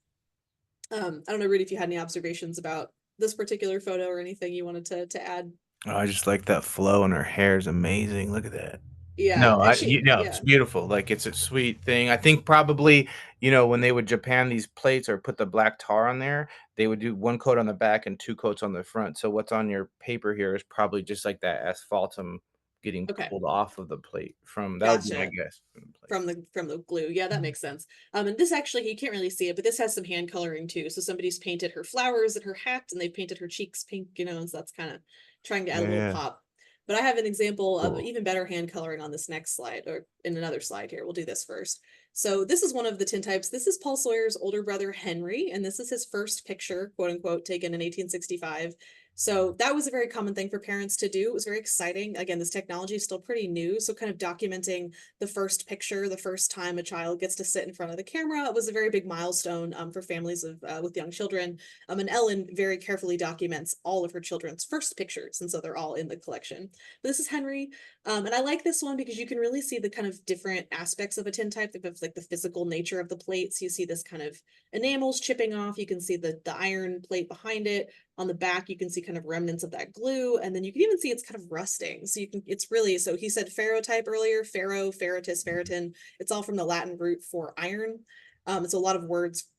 I don't know, Rudy, if you had any observations about this particular photo or anything you wanted to add. Oh, I just like that flow, and her hair is amazing. Look at that. Yeah, No, and you know, it's yeah, beautiful. Like, it's a sweet thing. I think probably, you know, when they would Japan these plates or put the black tar on there, they would do 1 coat on the back and 2 coats on the front. So what's on your paper here is probably just like that asphaltum getting okay, pulled off of the plate from that would be my gotcha. guess from the plate. From the glue. Yeah, that makes sense. And this actually, you can't really see it, but this has some hand coloring too. So somebody's painted her flowers and her hat, and they painted her cheeks pink, you know, and so that's kind of trying to add a little Yeah. pop. But I have an example of Cool. even better hand coloring on this next slide, or in another slide here. We'll do this first. So this is one of the tintypes. This is Paul Sawyer's older brother, Henry, and this is his first picture, quote unquote, taken in 1865. So that was a very common thing for parents to do. It was very exciting. Again, this technology is still pretty new. So kind of documenting the first picture, the first time a child gets to sit in front of the camera, was a very big milestone for families of with young children. And Ellen very carefully documents all of her children's first pictures. And so they're all in the collection. But this is Henry. And I like this one because you can really see the kind of different aspects of a tintype, like the physical nature of the plates. You see this kind of enamels chipping off. You can see the iron plate behind it. On the back, you can see kind of remnants of that glue, and then you can even see it's kind of rusting. So you can, it's really, so he said ferrotype earlier, ferro, ferritus, ferritin. It's all from the Latin root for iron. So a lot of words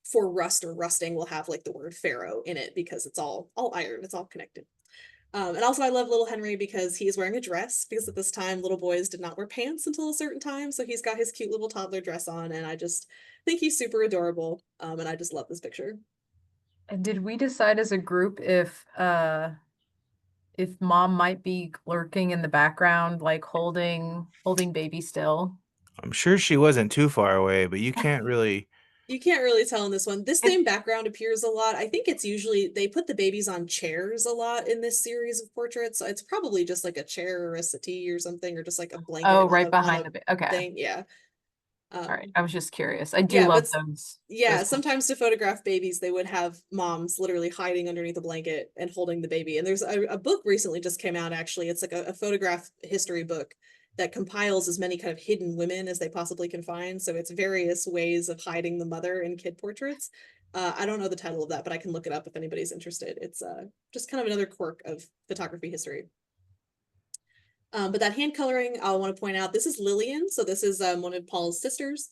for rust or rusting will have like the word ferro in it because it's all iron, it's all connected. And also I love little Henry because he's wearing a dress, because at this time little boys did not wear pants until a certain time. So he's got his cute little toddler dress on, and I just think he's super adorable. And I just love this picture. And did we decide as a group if mom might be lurking in the background, like holding baby still? I'm sure she wasn't too far away, but you can't really. You can't really tell in this one. This It, same background appears a lot. I think it's usually, they put the babies on chairs a lot in this series of portraits. So it's probably just like a chair or a settee or something, or just like a blanket oh, on right a behind the, okay. thing. Yeah. All right. I was just curious. I do Yeah, love but those. yeah, Those. sometimes to photograph babies, they would have moms literally hiding underneath a blanket and holding the baby. And there's a book recently just came out, actually. It's like a photograph history book that compiles as many kind of hidden women as they possibly can find. So it's various ways of hiding the mother in kid portraits. I don't know the title of that, but I can look it up if anybody's interested. It's just kind of another quirk of photography history. But that hand coloring, I want to point out, this is Lillian. So this is one of Paul's sisters.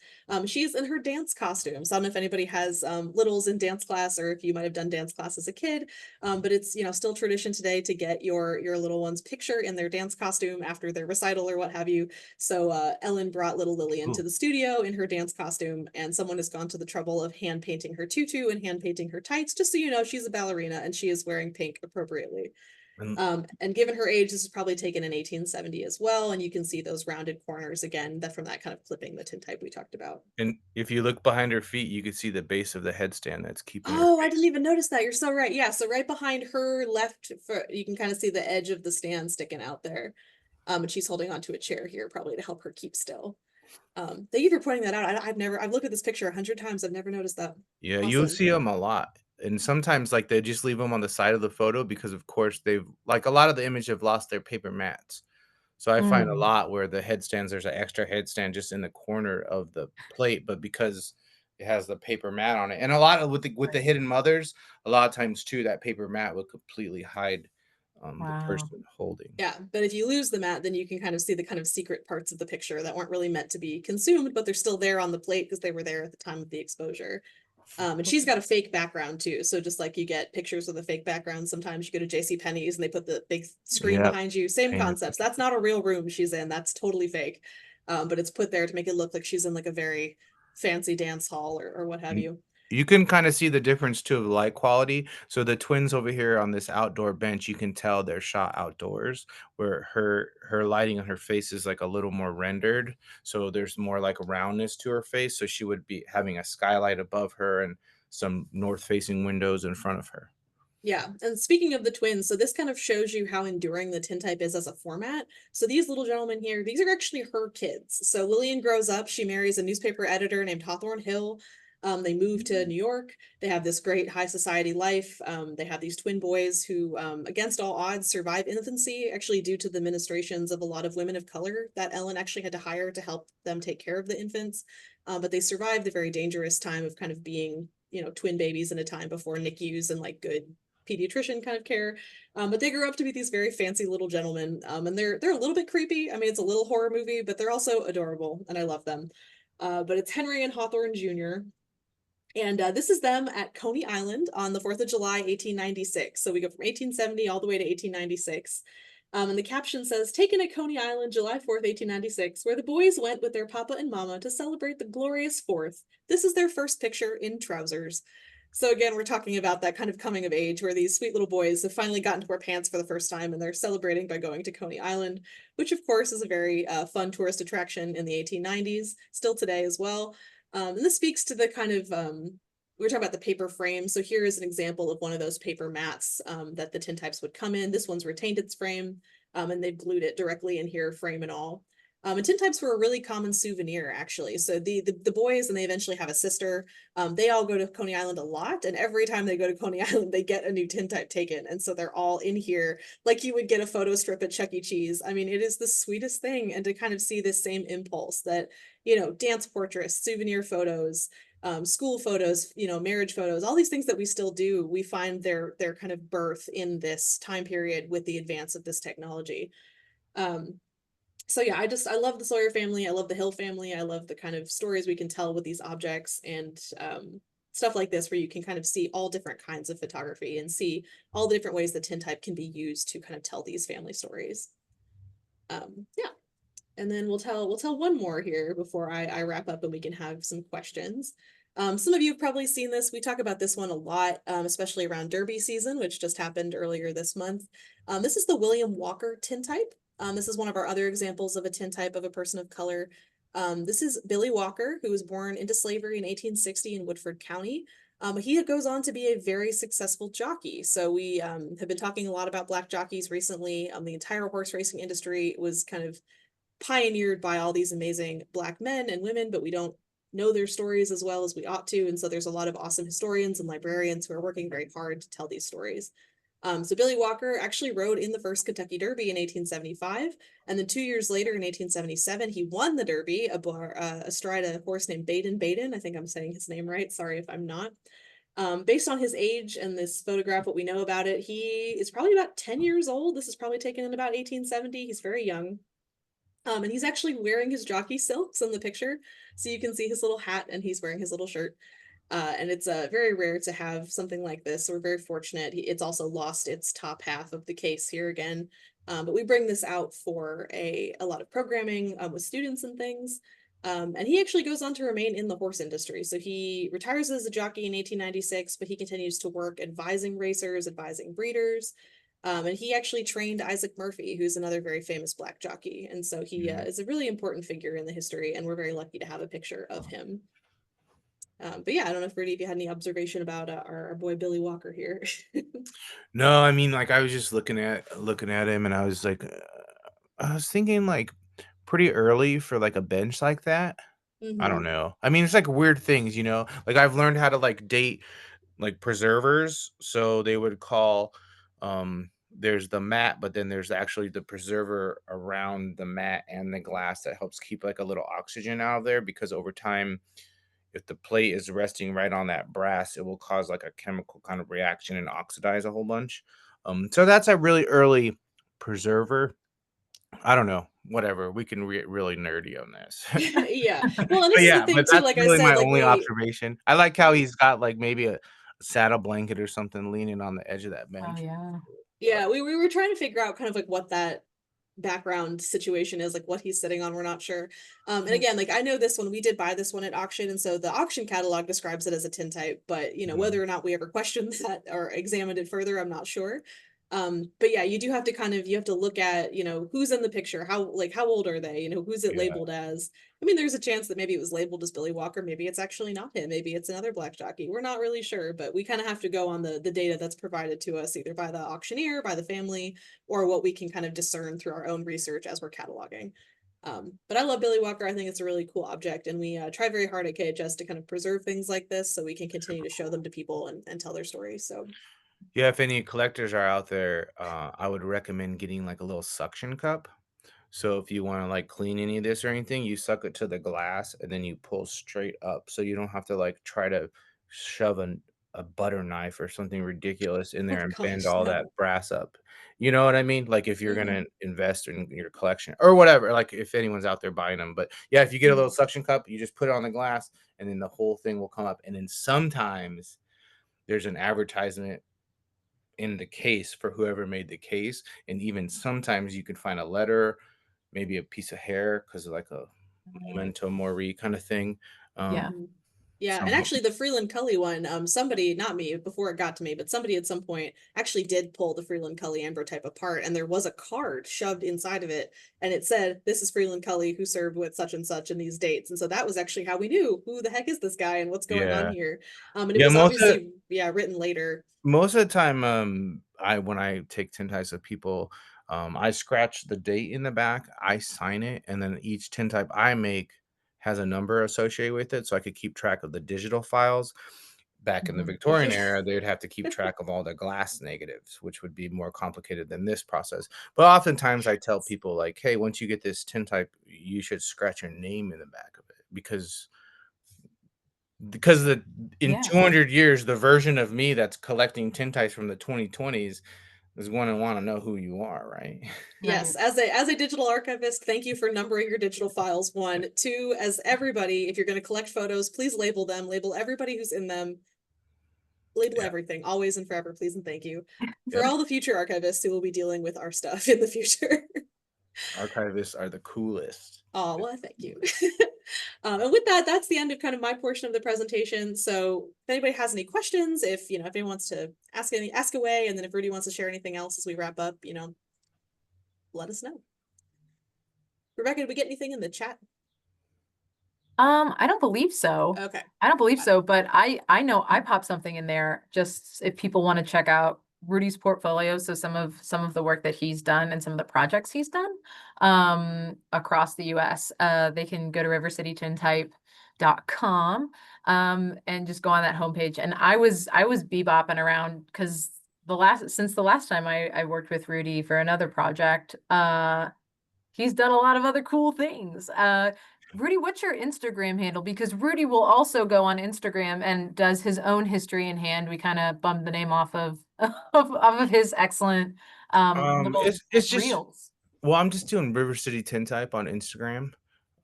She's in her dance costume. So I don't know if anybody has littles in dance class, or if you might have done dance class as a kid. But it's, you know, still tradition today to get your little one's picture in their dance costume after their recital or what have you. So Ellen brought little Lillian to the studio in her dance costume, and someone has gone to the trouble of hand painting her tutu and hand painting her tights, just so you know she's a ballerina and she is wearing pink appropriately. And, And given her age, this was probably taken in 1870 as well. And you can see those rounded corners again, that from that kind of clipping, the tintype we talked about. and if you look behind her feet, you can see the base of the headstand that's keeping her Oh, I didn't face. even notice that. You're so right. Yeah, so right behind her left, you can kind of see the edge of the stand sticking out there. And she's holding onto a chair here, probably to help her keep still. Thank you for pointing that out. I've looked at this picture 100 times. I've never noticed that. Yeah, you'll Awesome. see them a lot, and sometimes, like, they just leave them on the side of the photo because, of course, they've like, a lot of the image have lost their paper mats. So I find a Mm, lot where the headstands there's an extra headstand just in the corner of the plate, but because it has the paper mat on it and a lot of with the right. hidden mothers, a lot of times too, that paper mat will completely hide, the Wow. person holding. Yeah, but if you lose the mat, then you can kind of see the kind of secret parts of the picture that weren't really meant to be consumed, but they're still there on the plate because they were there at the time of the exposure. And she's got a fake background too. So just like you get pictures with a fake background, sometimes you go to J.C. Penney's and they put the big screen Yep, behind you. Same painted concepts. picture. That's not a real room she's in. That's totally fake. But it's put there to make it look like she's in like a very fancy dance hall or what have And you. you can kinda see the difference too of light quality. So the twins over here on this outdoor bench, you can tell they're shot outdoors, where her lighting on her face is, like, a little more rendered, so there's more, like, roundness to her face, so she would be having a skylight above her and some north-facing windows in front of her. Yeah, and speaking of the twins, so this kind of shows you how enduring the tintype is as a format. So these little gentlemen here, these are actually her kids. So Lillian grows up, she marries a newspaper editor named Hawthorne Hill. They move to New York. They have this great high society life. They have these twin boys who, against all odds, survive infancy, actually due to the ministrations of a lot of women of color that Ellen actually had to hire to help them take care of the infants. But they survived the very dangerous time of kind of being, you know, twin babies in a time before NICUs and like good pediatrician kind of care. But they grew up to be these very fancy little gentlemen. And they're a little bit creepy. I mean, it's a little horror movie, but they're also adorable, and I love them. But it's Henry and Hawthorne Jr. And this is them at Coney Island on the 4th of July, 1896. So we go from 1870 all the way to 1896. And the caption says, taken at Coney Island, July 4th, 1896, where the boys went with their papa and mama to celebrate the glorious 4th. This is their first picture in trousers. So again, we're talking about that kind of coming of age where these sweet little boys have finally gotten to wear pants for the first time, and they're celebrating by going to Coney Island, which of course is a very fun tourist attraction in the 1890s, still today as well. And this speaks to the kind of, we were talking about the paper frame. So here is an example of one of those paper mats that the tintypes would come in. This one's retained its frame, and they've glued it directly in here, frame and all. And tintypes were a really common souvenir, actually. So the boys, and they eventually have a sister, they all go to Coney Island a lot. And every time they go to Coney Island, they get a new tintype taken. And so they're all in here like you would get a photo strip at Chuck E. Cheese. I mean, it is the sweetest thing. And to kind of see this same impulse that, you know, dance portraits, souvenir photos, school photos, you know, marriage photos, all these things that we still do, we find their kind of birth in this time period with the advance of this technology. Um, so yeah, I love the Sawyer family. I love the Hill family. I love the kind of stories we can tell with these objects, and stuff like this where you can kind of see all different kinds of photography and see all the different ways the tintype can be used to kind of tell these family stories. Yeah. And then we'll tell one more here before I wrap up and we can have some questions. Some of you have probably seen this. We talk about this one a lot, especially around Derby season, which just happened earlier this month. This is the William Walker tintype. This is one of our other examples of a tintype of a person of color. This is Billy Walker, who was born into slavery in 1860 in Woodford County. He goes on to be a very successful jockey. So we have been talking a lot about black jockeys recently. The entire horse racing industry was kind of pioneered by all these amazing Black men and women, but we don't know their stories as well as we ought to. And so there's a lot of awesome historians and librarians who are working very hard to tell these stories. So Billy Walker actually rode in the first Kentucky Derby in 1875, and then 2 years later in 1877, he won the Derby astride a horse named Baden Baden. I think I'm saying his name right. Sorry if I'm not. Based on his age and this photograph, what we know about it, he is probably about 10 years old. This is probably taken in about 1870. He's very young. And he's actually wearing his jockey silks in the picture. So you can see his little hat and he's wearing his little shirt. And it's very rare to have something like this. So we're very fortunate. It's also lost its top half of the case here again. But we bring this out for a lot of programming with students and things. And he actually goes on to remain in the horse industry. So he retires as a jockey in 1896, but he continues to work advising racers, advising breeders. And he actually trained Isaac Murphy, who's another very famous Black jockey. And so he is a really important figure in the history, and we're very lucky to have a picture of him. But yeah, I don't know if Rudy, if you had any observation about our boy Billy Walker here. No, I mean, like, I was just looking at him, and I was like, I was thinking, like, pretty early for, like, a bench like that. I don't Hmm. know. I mean, it's, like, weird things, Like, I've learned how to, like, date, like, preservers, so they would call, there's the mat, but then there's actually the preserver around the mat and the glass that helps keep, like, a little oxygen out of there because over time, if the plate is resting right on that brass, it will cause, like, a chemical kind of reaction and oxidize a whole bunch. So that's a really early preserver. I don't know, whatever, we can get really nerdy on this. Yeah. Well, and But this is the yeah, thing but too, that's like I really said, my like only we observation. I like how he's got, like, maybe a saddle blanket or something leaning on the edge of that Oh, bench. yeah. yeah, we were trying to figure out kind of like what that background situation is, like what he's sitting on, we're not sure. And Yeah. again, like I know this one, we did buy this one at auction, and so the auction catalog describes it as a tintype, but Mhm. whether or not we ever questioned that or examined it further, I'm not sure. But yeah, you do have to you have to look at, who's in the picture, how old are they, who's it Yeah. labeled as. I mean, there's a chance that maybe it was labeled as Billy Walker, maybe it's actually not him, maybe it's another Black jockey. We're not really sure, but we kind of have to go on the data that's provided to us either by the auctioneer, by the family, or what we can kind of discern through our own research as we're cataloging. But I love Billy Walker. I think it's a really cool object, and we try very hard at KHS to kind of preserve things like this so we can continue to show them to people and tell their stories. So, Yeah, if any collectors are out there, I would recommend getting, like, a little suction cup. So if you wanna, like, clean any of this or anything, you suck it to the glass and then you pull straight up, so you don't have to, like, try to shove a butter knife or something ridiculous in oh there and bend gosh, all that no. brass up. You know what I mean? Like, if you're Hmm. gonna invest in your collection or whatever, like, if anyone's out there buying them. But, yeah, if you get a little Hmm. suction cup, you just put it on the glass, and then the whole thing will come up, and then sometimes there's an advertisement in the case for whoever made the case, and even sometimes you can find a letter, maybe a piece of hair, because like a memento mori kind of thing. Yeah. Hmm. Yeah, and Some actually the Freeland Cully one, somebody, not me, before it got to me, but somebody at some point actually did pull the Freeland Cully ambrotype apart, and there was a card shoved inside of it, and it said, "This is Freeland Cully who served with such and such in these dates." And so that was actually how we knew who the heck is this guy and what's going on Yeah. here. And it Yeah, was obviously, yeah, written later. most of the time, I when I take tintypes of people, I scratch the date in the back, I sign it, and then each tintype I make has a number associated with it, so I could keep track of the digital files. Back in the Mhm. Victorian era, they would have to keep track of all the glass negatives, which would be more complicated than this process. But oftentimes I tell people like, "Hey, once you get this tintype, you should scratch your name in the back of it because the in Yeah. 200 years, the version of me that's collecting tintypes from the 2020s is gonna wanna know who you are, right?" Yes, Right. as a digital archivist, thank you for numbering your digital files. One, two, as everybody, if you're going to collect photos, please label them, label everybody who's in them, label Yeah, everything, always and forever, please and thank you. For yep. all the future archivists who will be dealing with our stuff in the future. Archivists are the coolest. Oh, well, thank you. And with that, that's the end of kind of my portion of the presentation. So if anybody has any questions, if anyone wants to ask away, and then if Rudy wants to share anything else as we wrap up, let us know. Rebecca, did we get anything in the chat? I don't believe so. Okay. I don't believe so, but I know I popped something in there just if people want to check out Rudy's portfolio, so some of the work that he's done and some of the projects he's done across the US. They can go to rivercitytintype.com and just go on that homepage. And I was bebopping around because since the last time I worked with Rudy for another project, he's done a lot of other cool things. Rudy, what's your Instagram handle? Because Rudy will also go on Instagram and does his own history in hand. We kind of bummed the name off of of his excellent little It's just reels. well, I'm just doing River City Tintype on Instagram.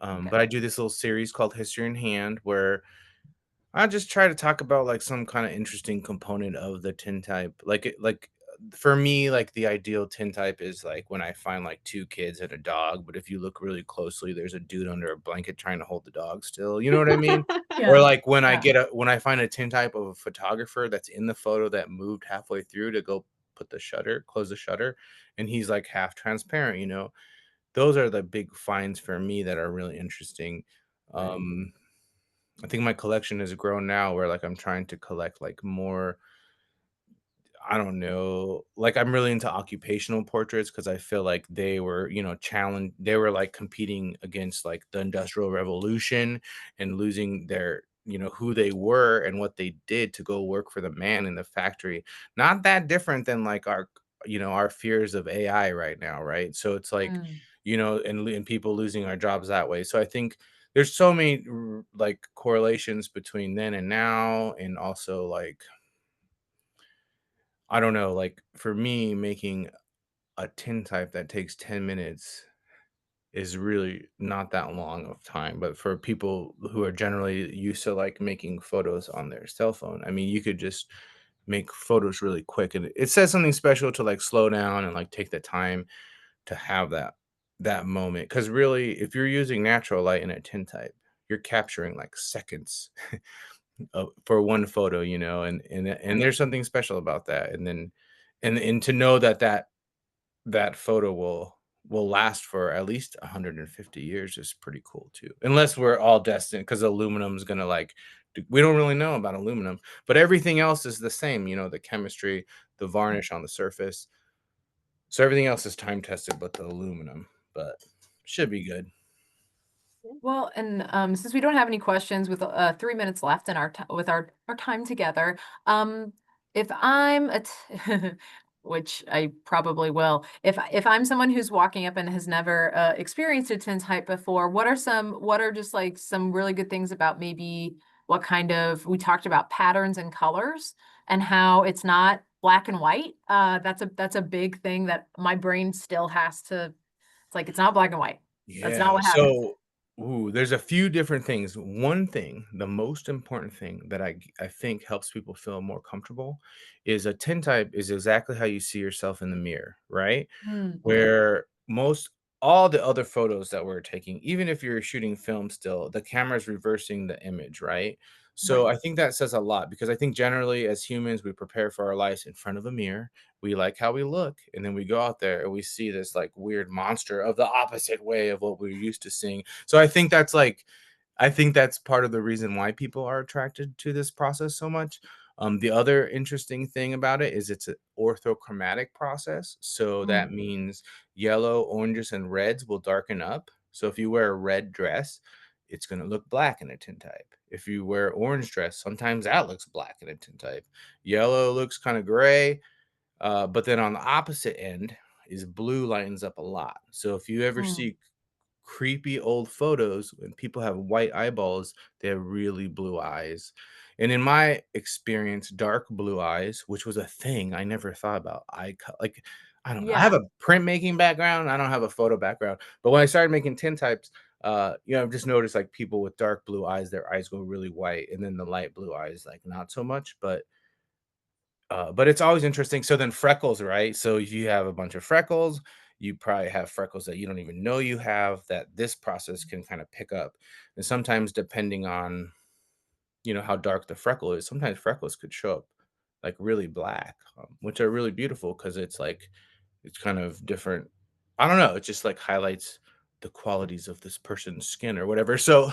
Okay. But I do this little series called History in Hand where I just try to talk about like some kind of interesting component of the tintype. For me, like the ideal tintype is like when I find like two kids and a dog, but if you look really closely, there's a dude under a blanket trying to hold the dog still. You know what I mean? Or Yeah. like when Yeah. when I find a tintype of a photographer that's in the photo that moved halfway through to go close the shutter, and he's like half transparent, you know. Those are the big finds for me that are really interesting. Right. Um I think my collection has grown now where like I'm trying to collect like more, I don't know, like I'm really into occupational portraits because I feel like they were, they were like competing against like the Industrial Revolution and losing their, who they were and what they did to go work for the man in the factory. Not that different than like our fears of AI right now, right? So it's like, Mm. and people losing our jobs that way. So I think there's so many like correlations between then and now, and also like I don't know, like for me, making a tintype that takes 10 minutes is really not that long of time. But for people who are generally used to like making photos on their cell phone, I mean, you could just make photos really quick. And it says something special to like slow down and like take the time to have that moment. Cause really, if you're using natural light in a tintype, you're capturing like seconds for one photo, and Right. there's something special about that. And to know that photo will last for at least 150 years is pretty cool too. Unless we're all destined, because aluminum is gonna we don't really know about aluminum, but everything else is the same. The chemistry, the varnish on the surface. So everything else is time tested, but the aluminum, but should be good. Well, and since we don't have any questions with 3 minutes left in with our time together, um, if I'm which I probably will, if I'm someone who's walking up and has never experienced a tintype before, what are just like some really good things about maybe what kind of we talked about patterns and colors and how it's not black and white. That's a big thing that my brain still has to. It's like it's not black and white. That's Yeah. not what happens. So, there's a few different things. One thing, the most important thing that I think helps people feel more comfortable is a tintype is exactly how you see yourself in the mirror, right? Okay. Where most all the other photos that we're taking, even if you're shooting film still, the camera's reversing the image, right? So Right. I think that says a lot because I think generally as humans, we prepare for our lives in front of a mirror. We like how we look, and then we go out there and we see this like weird monster of the opposite way of what we're used to seeing. So I think that's part of the reason why people are attracted to this process so much. The other interesting thing about it is it's an orthochromatic process. So that Mm, means yellow, oranges, and reds will darken up. So if you wear a red dress, it's going to look black in a tintype. If you wear orange dress, sometimes that looks black in a tintype. Yellow looks kind of gray, but then on the opposite end is blue lightens up a lot. So if you ever mm, see creepy old photos when people have white eyeballs, they have really blue eyes. And in my experience, dark blue eyes, which was a thing I never thought about. Like I don't know. I have yeah. a printmaking background. I don't have a photo background. But when I started making tintypes, I've just noticed like people with dark blue eyes, their eyes go really white, and then the light blue eyes, like not so much. But it's always interesting. So then freckles, right? So if you have a bunch of freckles, you probably have freckles that you don't even know you have that this process can kind of pick up. And sometimes depending on, how dark the freckle is, sometimes freckles could show up like really black, which are really beautiful because it's kind of different. I don't know. It just like highlights the qualities of this person's skin or whatever. So,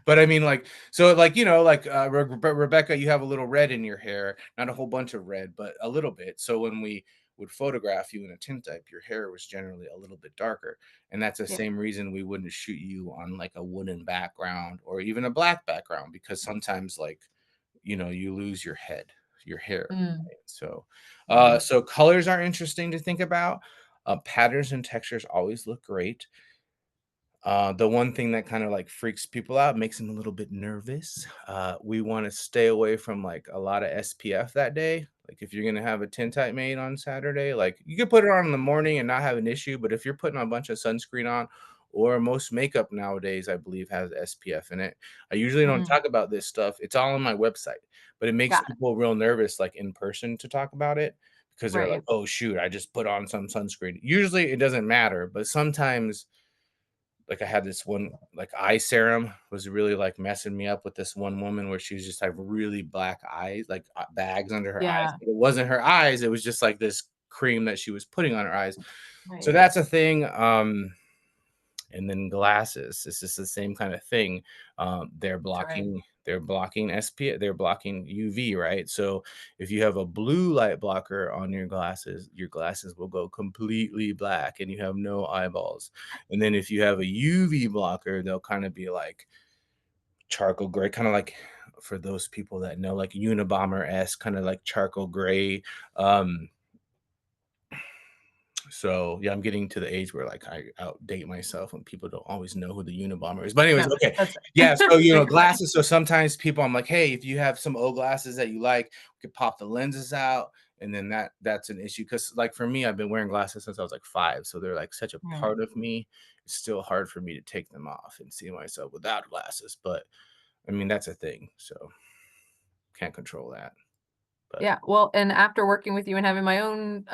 but I mean, like, so like, like Rebecca, you have a little red in your hair, not a whole bunch of red, but a little bit. So when we would photograph you in a tintype, your hair was generally a little bit darker. And that's the Yeah. same reason we wouldn't shoot you on like a wooden background or even a black background, because sometimes like, you lose your hair. Mm, Right? So, right. so colors are interesting to think about. Patterns and textures always look great. The one thing that kind of like freaks people out, makes them a little bit nervous. We want to stay away from like a lot of SPF that day. Like if you're gonna have a tintype made on Saturday, like you could put it on in the morning and not have an issue. But if you're putting a bunch of sunscreen on, or most makeup nowadays, I believe has SPF in it. I usually don't Mm, talk about this stuff. It's all on my website, but it makes got it. people real nervous, like in person, to talk about it because they're like, Right. "Oh shoot, I just put on some sunscreen." Usually it doesn't matter, but sometimes like I had this one like eye serum was really like messing me up with this one woman where she was just like really black eyes, like bags under her eyes. Yeah. But it wasn't her eyes, it was just like this cream that she was putting on her eyes. So Right. that's a thing. And then glasses. It's just the same kind of thing. They're That's right. blocking SP, they're blocking UV, right? So if you have a blue light blocker on your glasses will go completely black and you have no eyeballs. And then if you have a UV blocker, they'll kind of be like charcoal gray, kind of like for those people that know, like Unabomber S, kind of like charcoal gray. Um, So yeah, I'm getting to the age where like I outdate myself and people don't always know who the Unabomber is. But anyways, No, okay. that's Yeah, so you're good. glasses. So sometimes people I'm like, hey, if you have some old glasses that you like, we could pop the lenses out. And then that's an issue. Cause like for me, I've been wearing glasses since I was like 5. So they're like such a Right. part of me. It's still hard for me to take them off and see myself without glasses. But I mean, that's a thing. So can't control that. But Yeah, well, and after working with you and having my own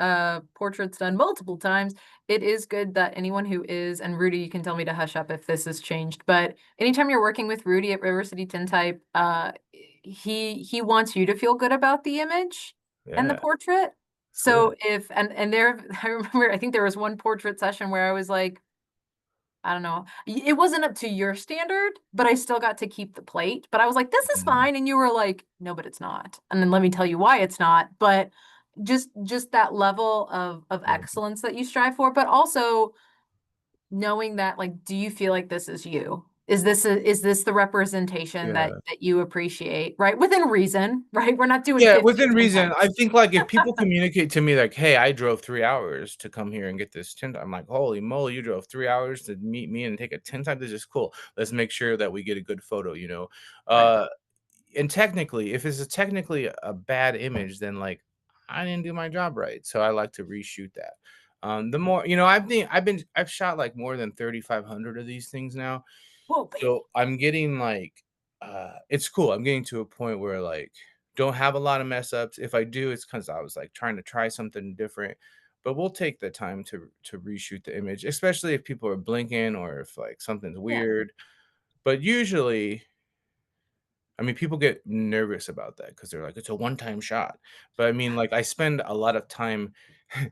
portraits done multiple times, it is good that anyone who is, and Rudy, you can tell me to hush up if this has changed, but anytime you're working with Rudy at River City Tintype, he wants you to feel good about the image and the yeah, portrait. it's good. So if and there I remember I think there was one portrait session where I was like, I don't know. It wasn't up to your standard, but I still got to keep the plate. But I was like, this is Mhm. fine. And you were like, no, but it's not. And then let me tell you why it's not. But just that level of Yeah. excellence that you strive for, but also knowing that, like, do you feel like this is you? Is this the representation Yeah. that you appreciate, right? Within reason, right? We're not doing Yeah, 50 within reason. I tintypes. think, like, if people communicate to me, like, "Hey, I drove 3 hours to come here and get this tint," I'm like, "Holy moly, you drove 3 hours to meet me and take a tint time? This is cool. Let's make sure that we get a good photo," you know? Right. Uh, and technically, if it's technically a bad image, then, like, I didn't do my job right, so I like to reshoot that. The more I've shot, like, more than 3,500 of these things now, Whoa, baby. so I'm getting like, it's cool. I'm getting to a point where like don't have a lot of mess ups. If I do, it's because I was like trying to try something different. But we'll take the time to reshoot the image, especially if people are blinking or if like something's Yeah. weird. But usually, I mean, people get nervous about that because they're like, it's a one-time shot. But I mean, like, I spend a lot of time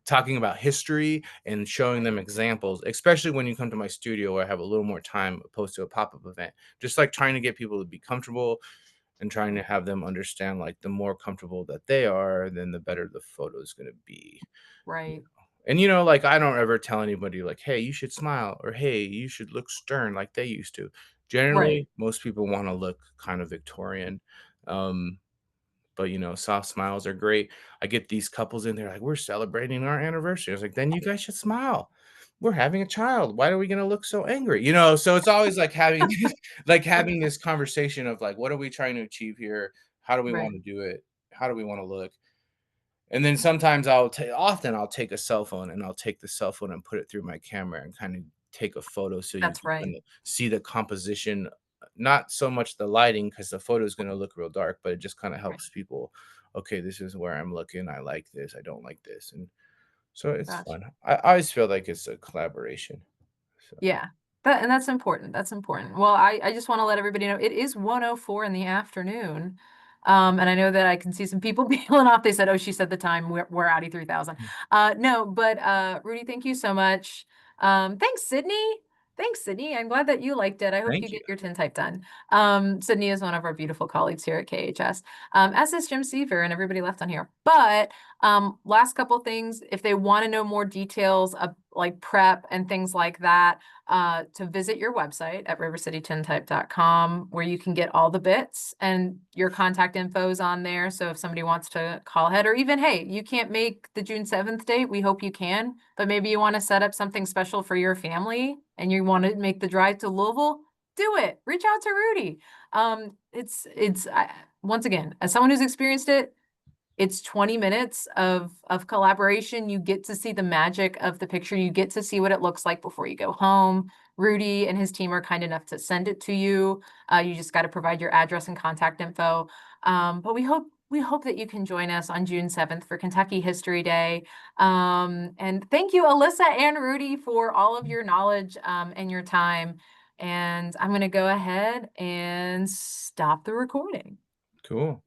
talking about history and showing Right. them examples, especially when you come to my studio where I have a little more time opposed to a pop-up event. Just like trying to get people to be comfortable and trying to have them understand, like, the more comfortable that they are, then the better the photo is going to be. Right. And like I don't ever tell anybody like, "Hey, you should smile," or "Hey, you should look stern," like they used to. Right. Generally, most people want to look kind of Victorian. Um, but soft smiles are great. I get these couples in there like, "We're celebrating our anniversary." I was like, "Then you guys should smile. We're having a child. Why are we gonna look so angry?" So it's always like having like having this conversation of like, what are we trying to achieve here? How do we Right. want to do it? How do we want to look? And then sometimes often I'll take a cell phone and I'll take the cell phone and put it through my camera and kind of take a photo so you That's can right. kind of see the composition, not so much the lighting because the photo is going to look real dark, but it just kind of Right. helps people. Okay, this is where I'm looking. I like this. I don't like this, and so it's Gotcha. fun. I always feel like it's a collaboration. So Yeah. And that's important. That's important. Well, I just want to let everybody know it is 1:04 in the afternoon. And I know that I can see some people peeling off. They said, "Oh, she said the time. We're Audi 3000." No, but Rudy, thank you so much. Thanks, Sydney. Thanks, Sydney. I'm glad that you liked it. I hope Thank you you. get your tintype done. Sydney is one of our beautiful colleagues here at KHS, as is Jim Seaver and everybody left on here. But last couple things, if they want to know more details of like prep and things like that, to visit your website at rivercitytintype.com, where you can get all the bits and your contact info is on there. So if somebody wants to call ahead, or even, hey, you can't make the June 7th date, we hope you can, but maybe you want to set up something special for your family and you want to make the drive to Louisville, do it. Reach out to Rudy. Once again, as someone who's experienced it, it's 20 minutes of collaboration. You get to see the magic of the picture. You get to see what it looks like before you go home. Rudy and his team are kind enough to send it to you. You just got to provide your address and contact info. But we hope that you can join us on June 7th for Kentucky History Day. And thank you, Alyssa and Rudy, for all of your knowledge and your time. And I'm going to go ahead and stop the recording. Cool.